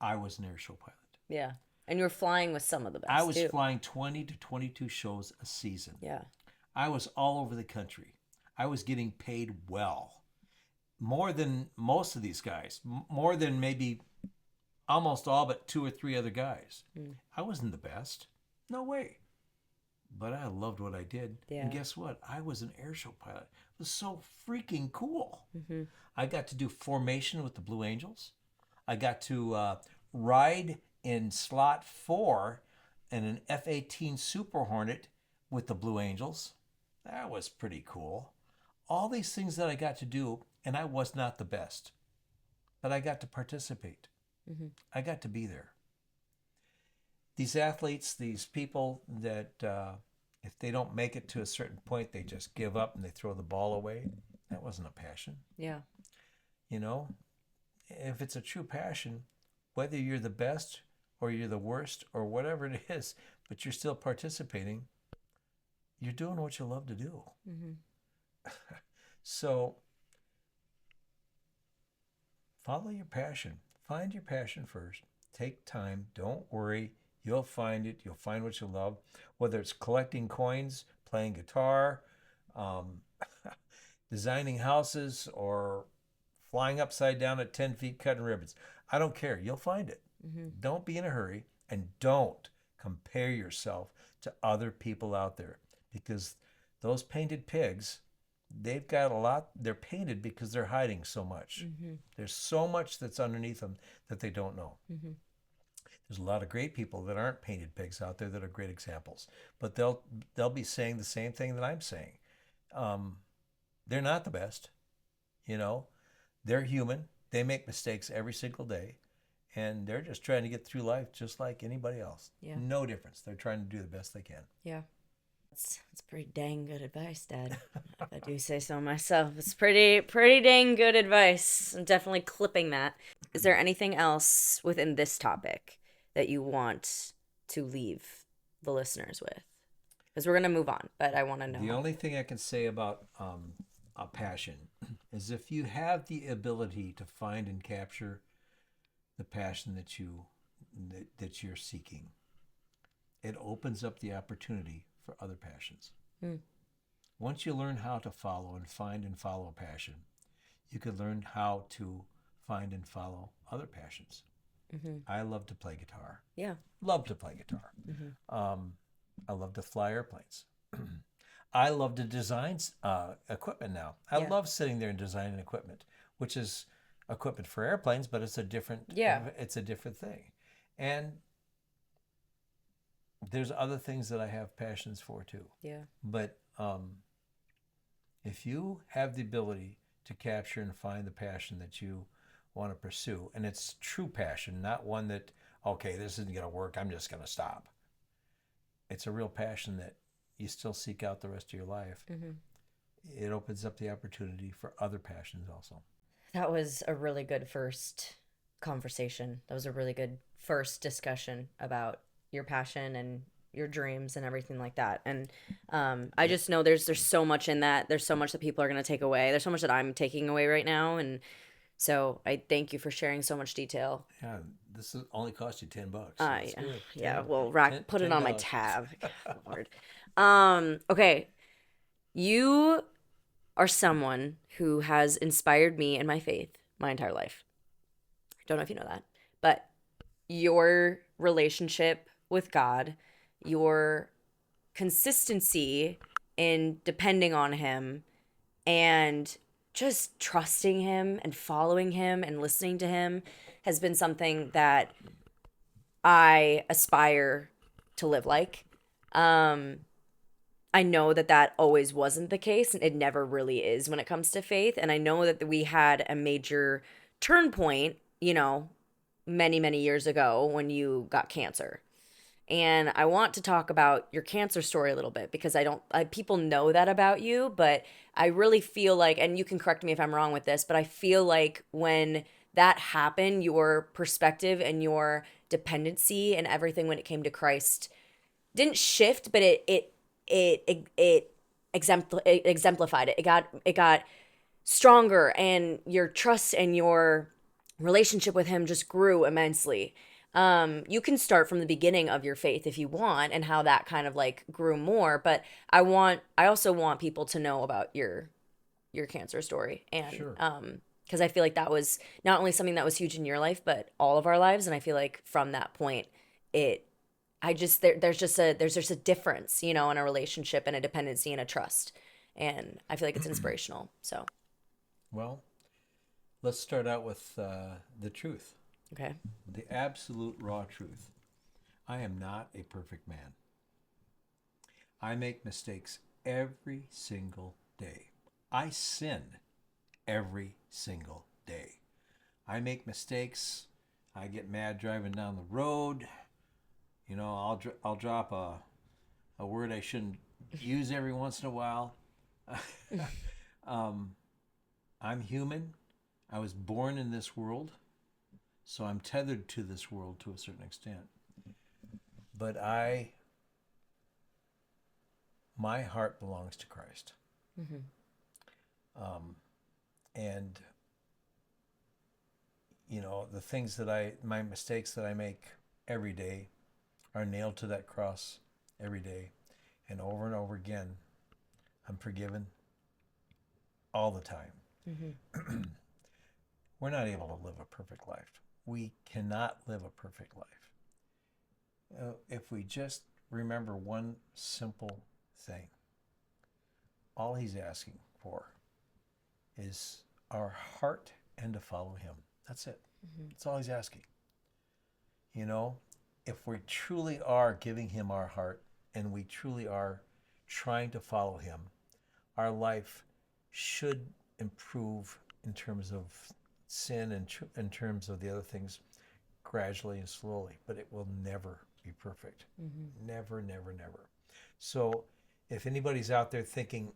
I was an air show pilot. Yeah. And you're flying with some of the I best was too. flying 20 to 22 shows a season. Yeah. I was all over the country. I was getting paid well, more than most of these guys, more than maybe almost all but two or three other guys. Mm. I wasn't the best. No way. But I loved what I did. And Yeah. guess what? I was an airshow pilot. It was so freaking cool. Mhm. I got to do formation with the Blue Angels. I got to ride in slot 4 in an F-18 Super Hornet with the Blue Angels. That was pretty cool. All these things that I got to do, and I was not the best, but I got to participate. Mhm. I got to be there. These athletes, these people that if they don't make it to a certain point, they just give up and they throw the ball away. That wasn't a passion. Yeah. You know, if it's a true passion, whether you're the best or you're the worst or whatever it is, but you're still participating, you're doing what you love to do. Mhm. So follow your passion. Find your passion first. Take time. Don't worry. You'll find it. You'll find what you love, whether it's collecting coins, playing guitar, um, designing houses, or flying upside down at 10 feet cutting ribbons. I don't care. You'll find it. Mhm. Don't be in a hurry, and don't compare yourself to other people out there, because those painted pigs, they've got a lot. They're painted because they're hiding so much. Mhm. There's so much that's underneath them that they don't know. Mhm. There's a lot of great people that aren't painted pigs out there that are great examples, but they'll be saying the same thing that I'm saying. Um, they're not the best, you know. They're human. They make mistakes every single day, and they're just trying to get through life just like anybody else. Yeah. No difference. They're trying to do the best they can. Yeah. That's pretty dang good advice, Dad. If I do say so myself. It's pretty dang good advice. I'm definitely clipping that. Is there anything else within this topic that you want to leave the listeners with? Because we're gonna move on, but I want to know. The only thing I can say about a passion is if you have the ability to find and capture the passion that you're seeking, it opens up the opportunity for other passions. Mm. Once you learn how to follow and find and follow a passion, you could learn how to find and follow other passions. Mm-hmm. I love to play guitar. Yeah. Love to play guitar. Mm-hmm. I love to fly airplanes. I love to design equipment now. I love sitting there and designing equipment, which is equipment for airplanes, but it's a different thing. And there's other things that I have passions for too. Yeah. But if you have the ability to capture and find the passion that you want to pursue, and it's true passion, not one that, okay, this isn't going to work, I'm just going to stop. It's a real passion that you still seek out the rest of your life. Mm-hmm. It opens up the opportunity for other passions also. That was a really good first conversation. That was a really good first discussion about your passion and your dreams and everything like that. And I just know there's so much in that. There's so much that people are going to take away. There's so much that I'm taking away right now. And so I thank you for sharing so much detail. Yeah, this is only cost you $10. Yeah, well, put it on my tab. Lord. Okay. You are someone who has inspired me in my faith my entire life. I don't know if you know that, but your relationship with God, your consistency in depending on Him, and just trusting Him and following Him and listening to Him has been something that I aspire to live like. I know that always wasn't the case, and it never really is when it comes to faith. And I know that we had a major turn point, many, many years ago when you got cancer. And I want to talk about your cancer story a little bit because people know that about you, but I really feel like, and you can correct me if I'm wrong with this, but I feel like when that happened, your perspective and your dependency and everything when it came to Christ didn't shift, but it exemplified it. It got stronger, and your trust and your relationship with Him just grew immensely. You can start from the beginning of your faith if you want, and how that kind of like grew more. But I also want people to know about your cancer story, and sure. Because I feel like that was not only something that was huge in your life, but all of our lives. And I feel like from that point, there's just a difference, in a relationship and a dependency and a trust. And I feel like it's inspirational. So, well, let's start out with the truth. Okay. The absolute raw truth. I am not a perfect man. I make mistakes every single day. I sin every single day. I make mistakes. I get mad driving down the road. I'll drop a word I shouldn't use every once in a while. I'm human. I was born in this world, so I'm tethered to this world to a certain extent. But my heart belongs to Christ. Mm-hmm. And my mistakes that I make every day are nailed to that cross every day. And over again, I'm forgiven all the time. Mm-hmm. We're not able to live a perfect life. We cannot live a perfect life. If we just remember one simple thing, all He's asking for is our heart and to follow Him. That's it. Mm-hmm. That's all He's asking. If we truly are giving Him our heart and we truly are trying to follow Him, our life should improve in terms of sin and in terms of the other things gradually and slowly, but it will never be perfect. Mm-hmm. Never, never, never. So if anybody's out there thinking,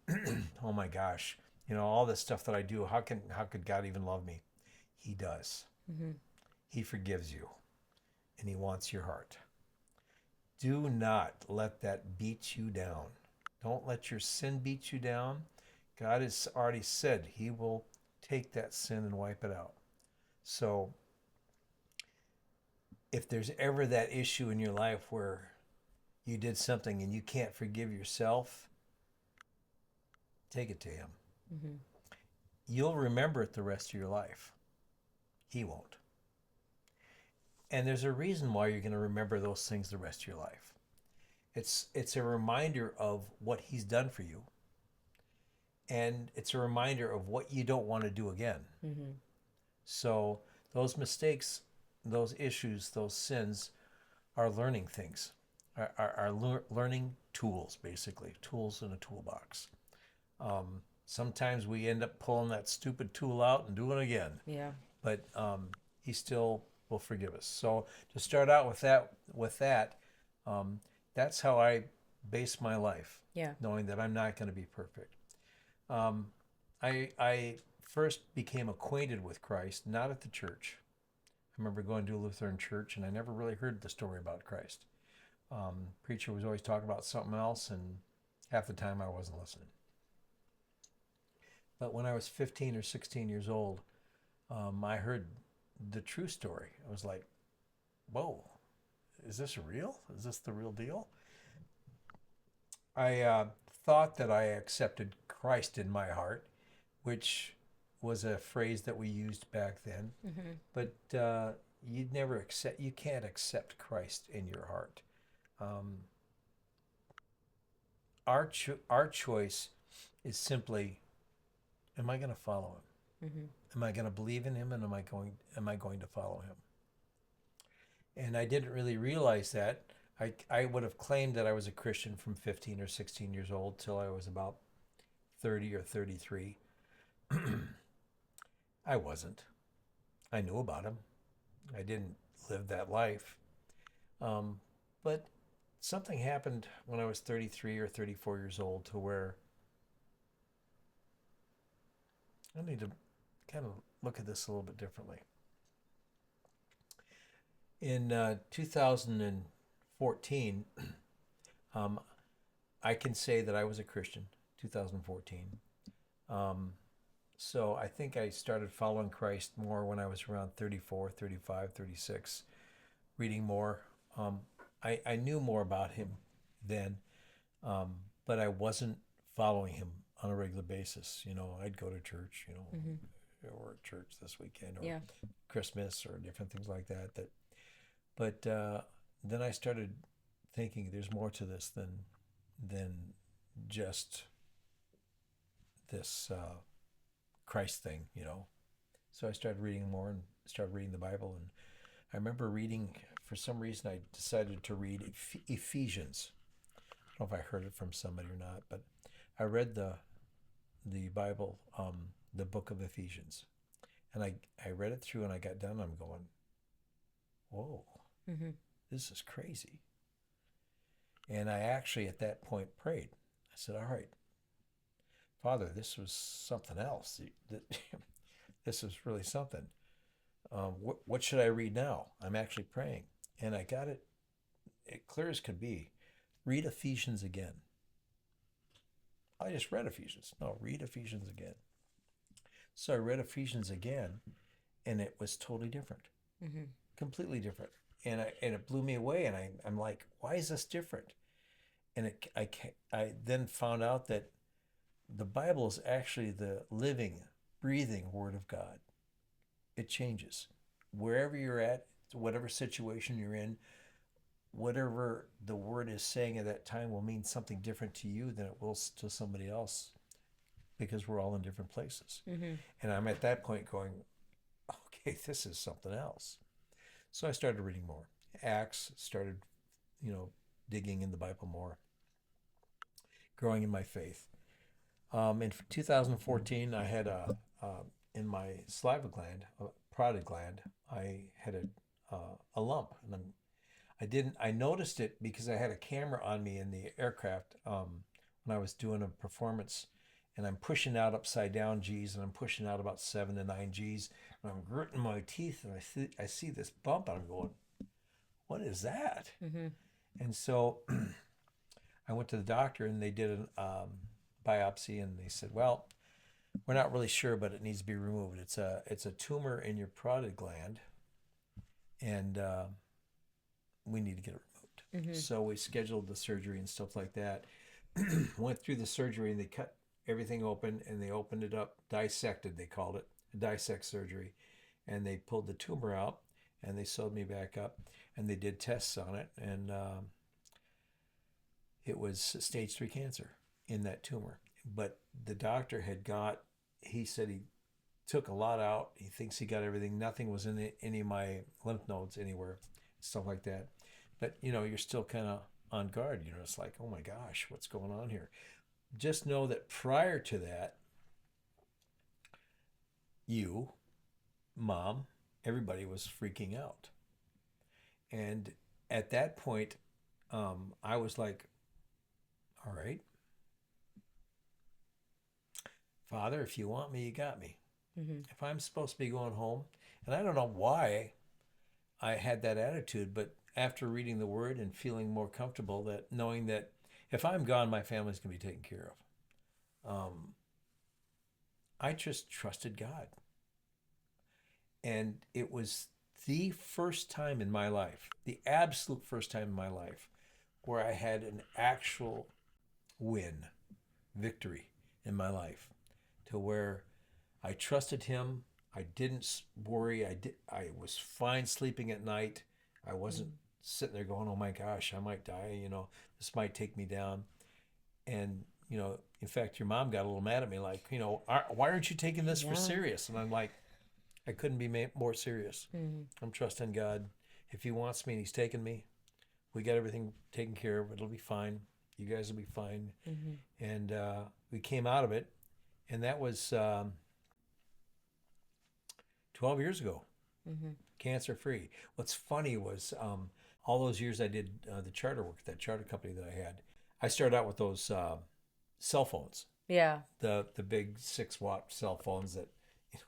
oh my gosh, all this stuff that I do, how could God even love me? He does. Mm-hmm. He forgives you and he wants your heart. Do not let that beat you down. Don't let your sin beat you down. God has already said he will take that sin and wipe it out. So if there's ever that issue in your life where you did something and you can't forgive yourself, take it to him. Mm-hmm. You'll remember it the rest of your life. He won't. And there's a reason why you're going to remember those things the rest of your life. It's a reminder of what he's done for you. And it's a reminder of what you don't want to do again. Mm-hmm. So those mistakes, those issues, those sins are learning things, are learning tools, basically, tools in a toolbox. Sometimes we end up pulling that stupid tool out and doing it again. Yeah. But he still will forgive us. So to start out with that, that's how I base my life. Yeah. Knowing that I'm not going to be perfect. I first became acquainted with Christ not at the church. I remember going to a Lutheran church, and I never really heard the story about Christ. Preacher was always talking about something else, and half the time I wasn't listening. But when I was 15 or 16 years old, I heard the true story. I was like, whoa, is this real? Is this the real deal? I thought that I accepted Christ in my heart, which was a phrase that we used back then. Mm-hmm. But you can't accept Christ in your heart. Our choice is simply, am I going to follow him? Mm-hmm. Am I going to believe in him, and am I going to follow him? And I didn't really realize that. I would have claimed that I was a Christian from 15 or 16 years old till I was about 30 or 33. I wasn't. I knew about him. I didn't live that life. But something happened when I was 33 or 34 years old to where I need to kind of look at this a little bit differently. In 2014, I can say that I was a Christian, 2014. So I think I started following Christ more when I was around 34, 35, 36, reading more. I knew more about him then, but I wasn't following him on a regular basis. I'd go to church, Mm-hmm. or at church this weekend, or Yeah. Christmas, or different things like that. But then I started thinking there's more to this than just this Christ thing. So I started reading more and started reading the Bible. And I remember reading, for some reason, I decided to read Ephesians. I don't know if I heard it from somebody or not, but I read the Bible, the book of Ephesians. And I read it through and I got done and I'm going, whoa, Mm-hmm. this is crazy. And I actually at that point prayed. I said, all right, Father, this was something else. This is really something. What should I read now? I'm actually praying. And I got it clear as could be. Read Ephesians again. I just read Ephesians. No, read Ephesians again. So I read Ephesians again, and it was totally different. Mm-hmm. Completely different. And it blew me away, and I'm like, why is this different? And I then found out that the Bible is actually the living, breathing Word of God. It changes. Wherever you're at, whatever situation you're in, whatever the Word is saying at that time will mean something different to you than it will to somebody else, because we're all in different places. Mm-hmm. And I'm at that point going, okay, this is something else. So I started reading more. Acts, started, digging in the Bible more, growing in my faith. In 2014, I had in my saliva gland, parotid gland, I had a lump, and I noticed it because I had a camera on me in the aircraft when I was doing a performance, and I'm pushing out upside down G's, and I'm pushing out about 7 to 9 G's, and I'm gritting my teeth, and I see this bump, and I'm going, what is that? Mm-hmm. And so I went to the doctor, and they did a biopsy, and they said, well, we're not really sure, but it needs to be removed. It's a tumor in your parotid gland, and we need to get it removed. Mm-hmm. So we scheduled the surgery and stuff like that. Went through the surgery, and they cut everything open, and they opened it up, dissected, they called it, a dissect surgery. And they pulled the tumor out, and they sewed me back up, and they did tests on it, and it was stage 3 cancer in that tumor. But the doctor he said he took a lot out. He thinks he got everything. Nothing was in any of my lymph nodes anywhere, stuff like that. But, you're still kind of on guard. It's like, oh my gosh, what's going on here? Just know that prior to that, you, mom, everybody was freaking out. And at that point, I was like, all right, Father, if you want me, you got me. Mm-hmm. If I'm supposed to be going home, and I don't know why I had that attitude, but after reading the word and feeling more comfortable, that knowing that if I'm gone, my family's going to be taken care of. I just trusted God. And it was the first time in my life, the absolute first time in my life, where I had an actual victory in my life, to where I trusted Him. I didn't worry. I was fine sleeping at night. I wasn't sitting there going, "Oh my gosh, I might die. This might take me down." And in fact, your mom got a little mad at me, like, why aren't you taking this for serious? And I'm like, I couldn't be more serious. Mm-hmm. I'm trusting God. If He wants me and He's taking me, we got everything taken care of. It'll be fine. You guys will be fine. Mm-hmm. And we came out of it, and that was 12 years ago, Mm-hmm. cancer free. What's funny was all those years I did the charter work, that charter company that I had. I started out with those cell phones. Yeah. The big 6-watt cell phones that,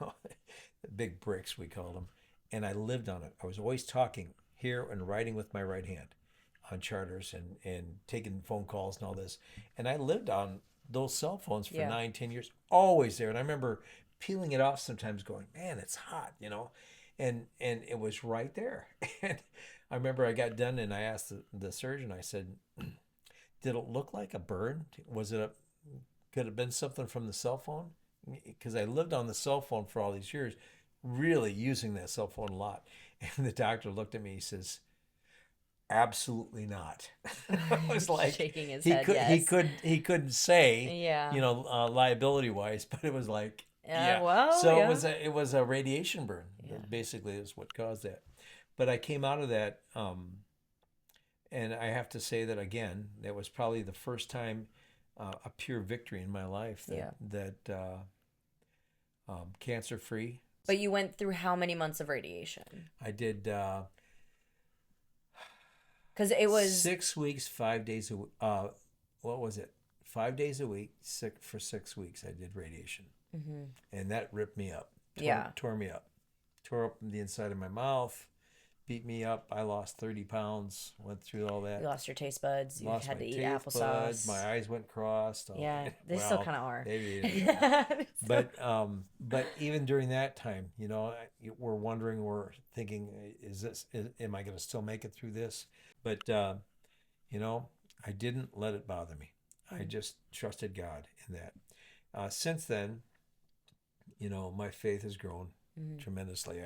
the big bricks we called them, and I lived on it. I was always talking here and writing with my right hand on charters and taking phone calls and all this. And I lived on those cell phones for 9-10 years, always there. And I remember peeling it off sometimes, going, man, it's hot, and it was right there. And I remember I got done, and I asked the surgeon, I said, did it look like a burn? Could it have been something from the cell phone? Because I lived on the cell phone for all these years, really using that cell phone a lot. And the doctor looked at me, he says, absolutely not. I was like, shaking his head, yes. He couldn't say, Yeah. liability wise, but it was like, well, so yeah. it was a radiation burn. Yeah. Basically, is what caused that. But I came out of that, and I have to say that again, that was probably the first time a pure victory in my life. Cancer free. But you went through how many months of radiation? I did. Because it was 6 weeks, 5 days a week. What was it? 5 days a week, for 6 weeks. I did radiation, and that ripped me up. Tore me up. Tore up the inside of my mouth, beat me up. I lost 30 pounds. Went through all that. You lost your taste buds. You Lost had to my eat taste applesauce. buds. My eyes went crossed. Yeah, they still kind of are. Maybe. But even during that time, we're wondering, we're thinking, am I going to still make it through this? But I didn't let it bother me. I just trusted God in that. Since then, my faith has grown tremendously.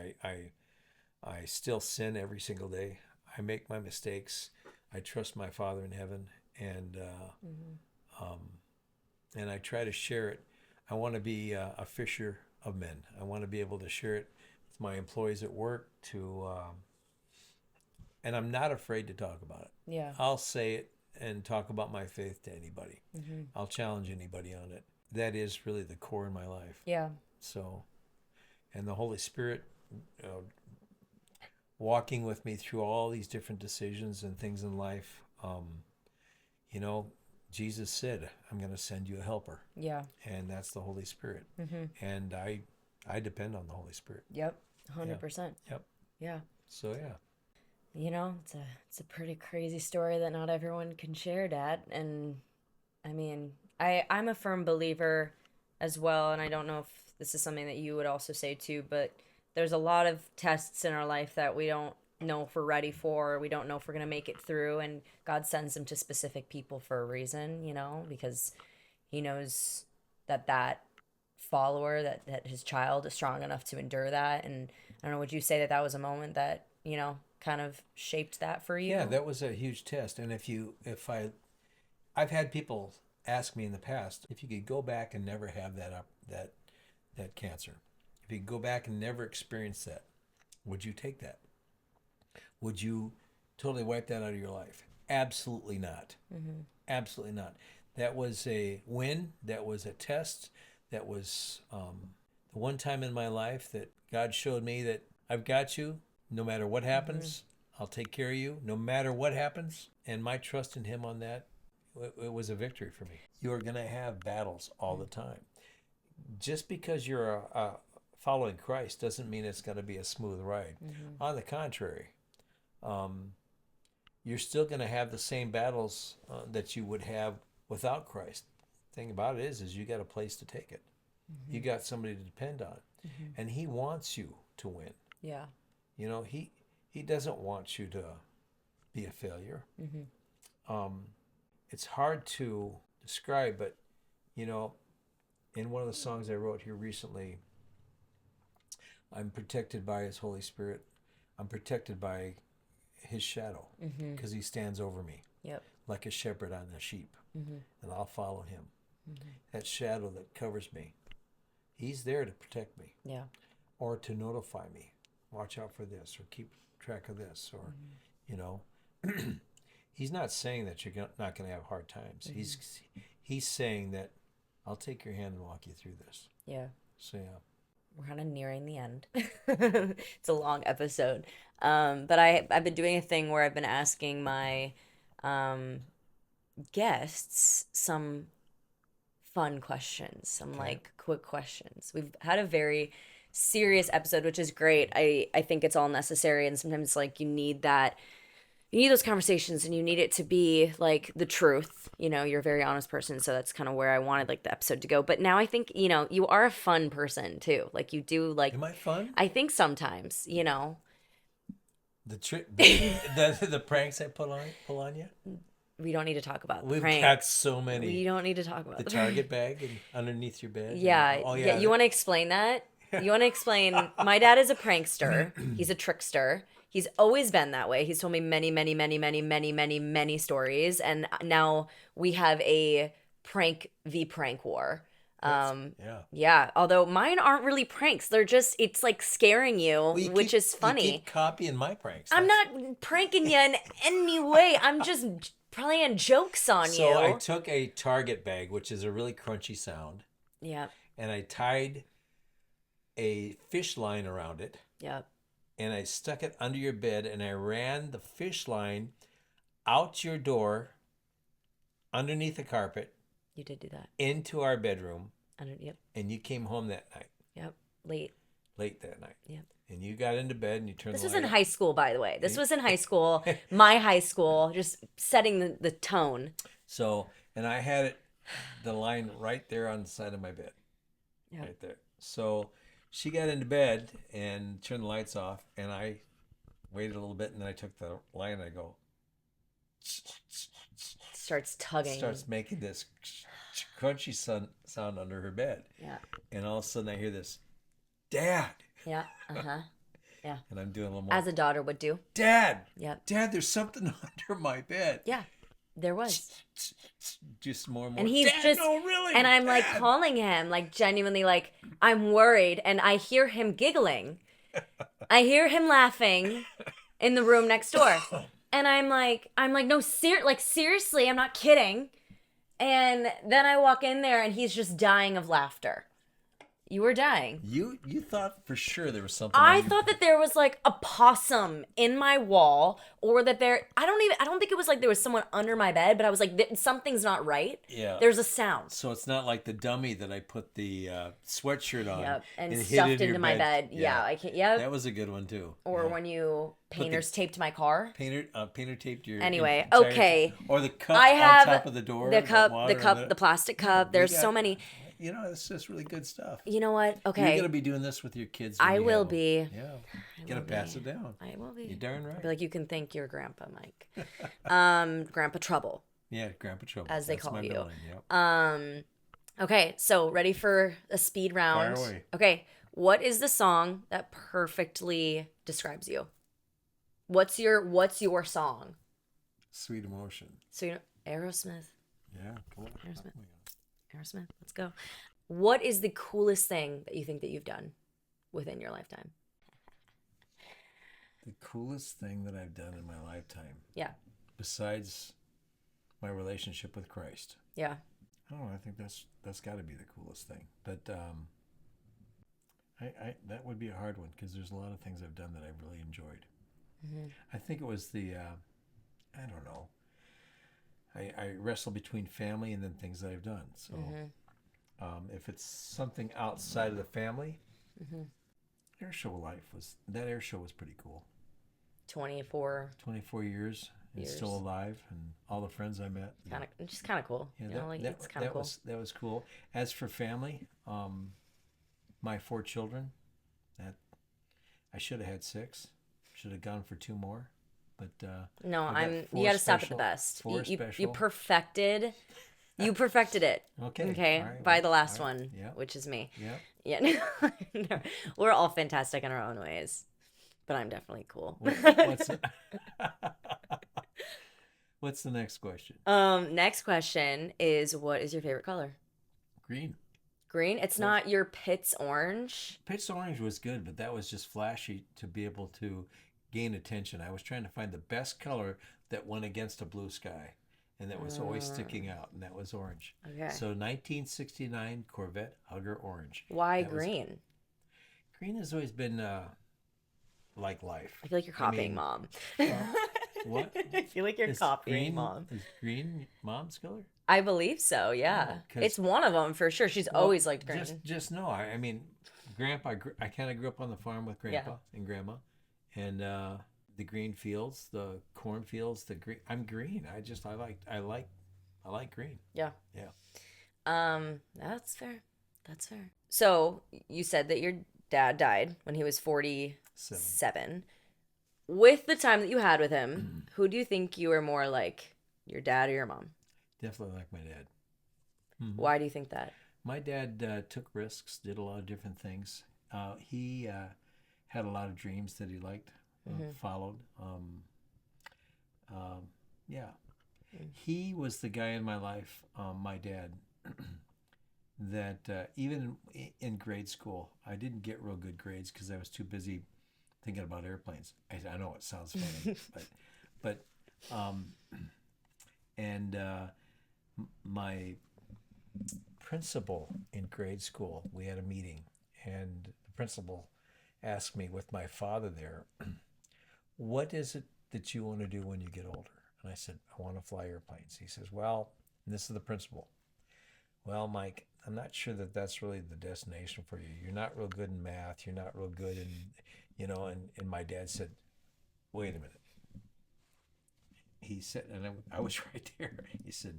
I still sin every single day. I make my mistakes. I trust my Father in heaven, and I try to share it. I want to be a fisher of men. I want to be able to share it with my employees at work. And I'm not afraid to talk about it. Yeah. I'll say it and talk about my faith to anybody. I'll challenge anybody on it. That is really the core in my life. Yeah. So, and the Holy Spirit walking with me through all these different decisions and things in life. You know, Jesus said, "I'm going to send you a helper," Yeah. and that's the Holy Spirit. Mm-hmm. And I depend on the Holy Spirit. Yep. Yeah. 100%. Yep. Yeah. So yeah. You know, it's a pretty crazy story that not everyone can share, Dad. And I mean, I'm a firm believer as well, and I don't know if this is something that you would also say too, but there's a lot of tests in our life that we don't know if we're ready for, we don't know if we're going to make it through, and God sends them to specific people for a reason, you know, because he knows that follower, that his child is strong enough to endure that. And I don't know, would you say that was a moment that, you know, kind of shaped that for you? Yeah, that was a huge test. And I've had people ask me in the past if you could go back and never have that cancer, if you could go back and never experience that, would you take that? Would you totally wipe that out of your life? Absolutely not. Mm-hmm. Absolutely not. That was a win. That was a test. That was the one time in my life that God showed me that I've got you. No matter what happens, I'll take care of you. No matter what happens. And my trust in Him on that, it was a victory for me. You are going to have battles all the time. Just because you're following Christ doesn't mean it's going to be a smooth ride. Mm-hmm. On the contrary, you're still going to have the same battles that you would have without Christ. The thing about it is you got a place to take it. Mm-hmm. You got somebody to depend on, and He wants you to win. Yeah. You know, He doesn't want you to be a failure. It's hard to describe, but you know, in one of the songs I wrote here recently, I'm protected by His Holy Spirit. I'm protected by His shadow because He stands over me. Yep. Like a shepherd on the sheep, and I'll follow Him. Mm-hmm. That shadow that covers me, He's there to protect me, Yeah. or to notify me. Watch out for this, or keep track of this, or you know. He's not saying that you're not going to have hard times. He's saying that I'll take your hand and walk you through this. Yeah. So yeah. We're kind of nearing the end. It's a long episode. But I've been doing a thing where I've been asking my guests some fun questions, some like quick questions. We've had a very serious episode, which is great. I think it's all necessary, and sometimes like you need those conversations, and you need it to be like the truth. You know, you're a very honest person, so that's kind of where I wanted like the episode to go. But now I think, you know, you are a fun person too. Like you do like Am I fun? I think sometimes, you know. The pranks I pull on you? We don't need to talk about the We've prank. got so many. We don't need to talk about The the Target bag and underneath your bed. Yeah. Oh, Yeah. You want to explain that? You want to explain? My dad is a prankster. He's a trickster. He's always been that way. He's told me many, many, many, many, many, many, many stories, and now we have a prank v prank war. Yeah. Although mine aren't really pranks. They're just, it's like scaring you, which is funny. You keep copying my pranks. I'm not pranking you in any way. I'm just playing jokes on you. So I took a Target bag, which is a really crunchy sound. Yeah. And I tied a fish line around it. Yep. And I stuck it under your bed, and I ran the fish line out your door, underneath the carpet. You did do that. Into our bedroom. Yep. And you came home that night. Yep. Late that night. Yep. And you got into bed and you turned This the was light in on. high school, by the way. This was in high school, my high school, just setting the tone. So, and I had the line right there on the side of my bed. Yep. Right there. So she got into bed and turned the lights off, and I waited a little bit, and then I took the line and I go. Starts tugging. Starts making this crunchy sound under her bed. Yeah. And all of a sudden I hear this, Dad. Yeah. Uh-huh. Yeah. And I'm doing a little more. As a daughter would do. Dad. Yep. Dad, there's something under my bed. Yeah. There was. Just more and more. And he's Dad, just, no, really. and I'm Dad. like calling him, like genuinely, like I'm worried, and I hear him giggling. I hear him laughing in the room next door, and I'm like, no, seriously, I'm not kidding. And then I walk in there, and he's just dying of laughter. You were dying. You thought for sure there was something I on your... thought that there was like a possum in my wall, or that I don't think it was like there was someone under my bed, but I was like, something's not right. Yeah. There's a sound. So it's not like the dummy that I put the sweatshirt on Yep, and and hid stuffed in your into my bed. bed. Yeah, I can't. Yep. That was a good one too. Or Yeah. when you Put the painters taped my car. painter taped your Anyway, entire okay. or the cup I on have top of the door, the cup, water the plastic cup. we There's got, so many. you know, it's just really good stuff. You know what? You're Okay. gonna be doing this with your kids. When I you will have them. be. Yeah. I Gotta will pass be. it down. I will be. You're darn right. I'll be like, you can thank your grandpa, Mike. Grandpa Trouble, Yeah, Grandpa Trouble. as they That's call my you. billing. Yep. Okay, so ready for a speed round? Fire away. Okay, what is the song that perfectly describes you? What's your song? Sweet Emotion. So you know, Aerosmith. Yeah, come on. Aerosmith. Aerosmith. Let's go. What is the coolest thing that you think that you've done within your lifetime? The coolest thing that I've done in my lifetime, Yeah. besides my relationship with Christ. Yeah. I don't know. I think that's got to be the coolest thing. But I that would be a hard one because there's a lot of things I've done that I've really enjoyed. Mm-hmm. I think it was the I don't know. I wrestle between family and then things that I've done. So if it's something outside of the family, air show life air show was pretty cool. 24 years and years. still alive, and all the friends I met. Just kind of cool. Yeah, You know, like it's kind of cool. That was cool. As for family, my 4 children, that I should have had 6. Should have gone for 2 more, but No, I got you 4 got to stop at the special- best. 4 You special. perfected it. Okay. Okay. All right, By well, the last all right. one, Yeah. which is me. Yeah. Yeah. No, we're all fantastic in our own ways, but I'm definitely cool. What's the next question? Next question is, what is your favorite color? Green. Green? It's not your Pitt's orange. Pitch orange was good, but that was just flashy to be able to gain attention. I was trying to find the best color that went against a blue sky, and that was always sticking out, and that was orange. Okay. So 1969 Corvette Hugger Orange. Why That was- green? Green has always been like life. I feel like you're copying mean, Mom. What? I feel like you're Is copying Mom. Is green Mom's color? I believe so, yeah. Oh, 'cause- It's one of them for sure. She's always liked green. Just know. I mean, Grandpa. I kind of grew up on the farm with Grandpa and Grandma, and the green fields, the cornfields, the green. I'm green. I like green. Yeah. Yeah. That's fair. That's fair. So you said that your dad died when he was 47. With the time that you had with him, who do you think you were more like, your dad or your mom? Definitely like my dad. Why do you think that? My dad took risks, did a lot of different things. He had a lot of dreams that he liked, followed. Yeah. He was the guy in my life, my dad, that even in grade school, I didn't get real good grades because I was too busy thinking about airplanes. I know it sounds funny, but my principal in grade school, we had a meeting, and the principal asked me with my father there, what is it that you want to do when you get older? And I said, I want to fly airplanes. He says, well, and this is the principal. Well, Mike, I'm not sure that that's really the destination for you. You're not real good in math. You're not real good in, and my dad said, wait a minute. He said, and I was right there. He said,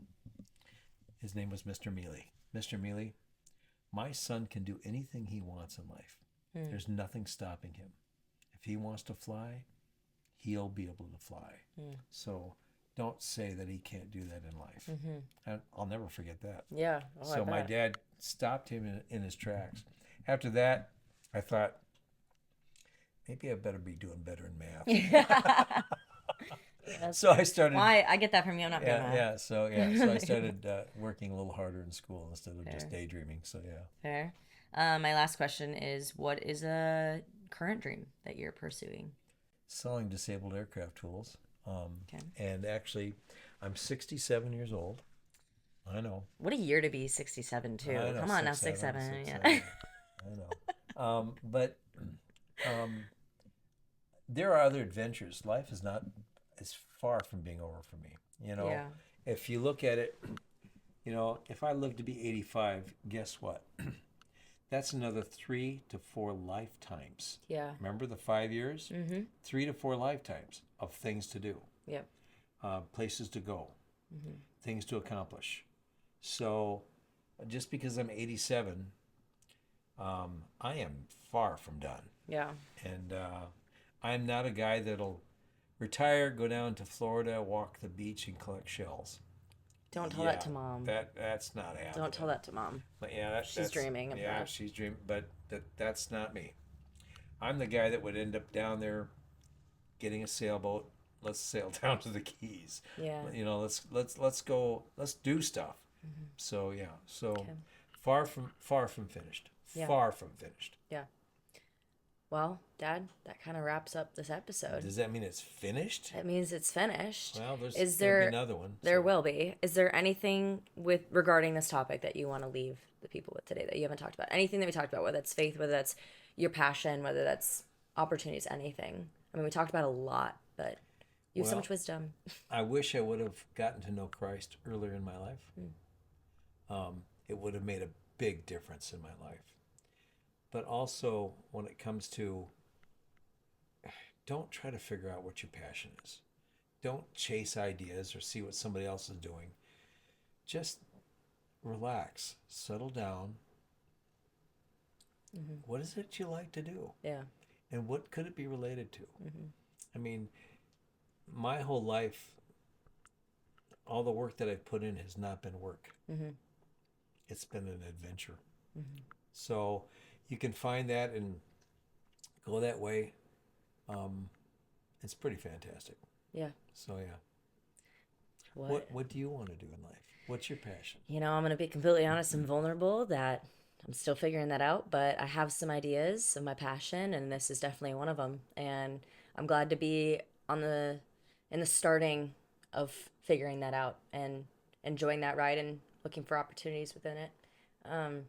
his name was Mr. Mealy. Mr. Mealy, my son can do anything he wants in life. There's nothing stopping him. If he wants to fly, he'll be able to fly. So don't say that he can't do that in life. And I'll never forget that. Yeah. So my dad stopped him in his tracks. After that, I thought, maybe I better be doing better in math. So I started. Why? I get that from you. I'm not doing that. So I started working a little harder in school instead of just daydreaming. So yeah. Fair. My last question is, what is a current dream that you're pursuing? Selling disabled aircraft tools. And actually, I'm 67 years old. I know. What a year to be 67 too. I know, Come on now, 6'7". Yeah. I know. But um, there are other adventures. Life is not as far from being over for me. You know, Yeah. if you look at it, if I live to be 85, guess what? That's another 3 to 4 lifetimes. Yeah. Remember the 5 years? Mm-hmm. 3 to 4 lifetimes of things to do, Yep. places to go, Mm-hmm. things to accomplish. So just because I'm 87, I am far from done. Yeah. And I'm not a guy that'll retire, go down to Florida, walk the beach, and collect shells. Don't tell that Yeah, to mom. that's not happening. Don't tell that to mom. But yeah, She's that's dreaming of yeah, that. she's dreaming, but that's not me. I'm the guy that would end up down there getting a sailboat. Let's sail down to the Keys. Yeah. Let's go. Let's do stuff. Mm-hmm. So yeah, so Okay. far from finished. Yeah. Far from finished. Yeah. Well, Dad, that kind of wraps up this episode. Does that mean it's finished? It means it's finished. Well, there's Is gonna be there another one. there So. will be. Is there anything with regarding this topic that you want to leave the people with today that you haven't talked about? Anything that we talked about, whether that's faith, whether that's your passion, whether that's opportunities, anything. I mean, we talked about a lot, but you have so Well, much wisdom. I wish I would have gotten to know Christ earlier in my life. It would have made a big difference in my life. But also, when it comes to, don't try to figure out what your passion is. Don't chase ideas or see what somebody else is doing. Just relax, settle down. Mm-hmm. What is it you like to do? Yeah. And what could it be related to? Mm-hmm. I mean, my whole life, all the work that I've put in has not been work. Mm-hmm. It's been an adventure. Mm-hmm. So you can find that and go that way. It's pretty fantastic. Yeah. So yeah. What? What do you want to do in life? What's your passion? I'm going to be completely honest and vulnerable that I'm still figuring that out, but I have some ideas of my passion, and this is definitely one of them. And I'm glad to be in the starting of figuring that out and enjoying that ride and looking for opportunities within it. Um,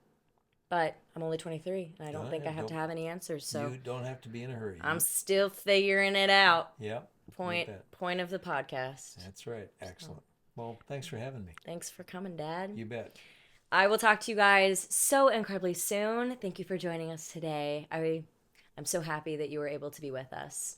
but I'm only 23, and I don't think I have to have any answers, so You don't have to be in a hurry. I'm still figuring it out. Yep. Point of the podcast. That's right. Excellent. Well, thanks for having me. Thanks for coming, Dad. You bet. I will talk to you guys so incredibly soon. Thank you for joining us today. I'm so happy that you were able to be with us.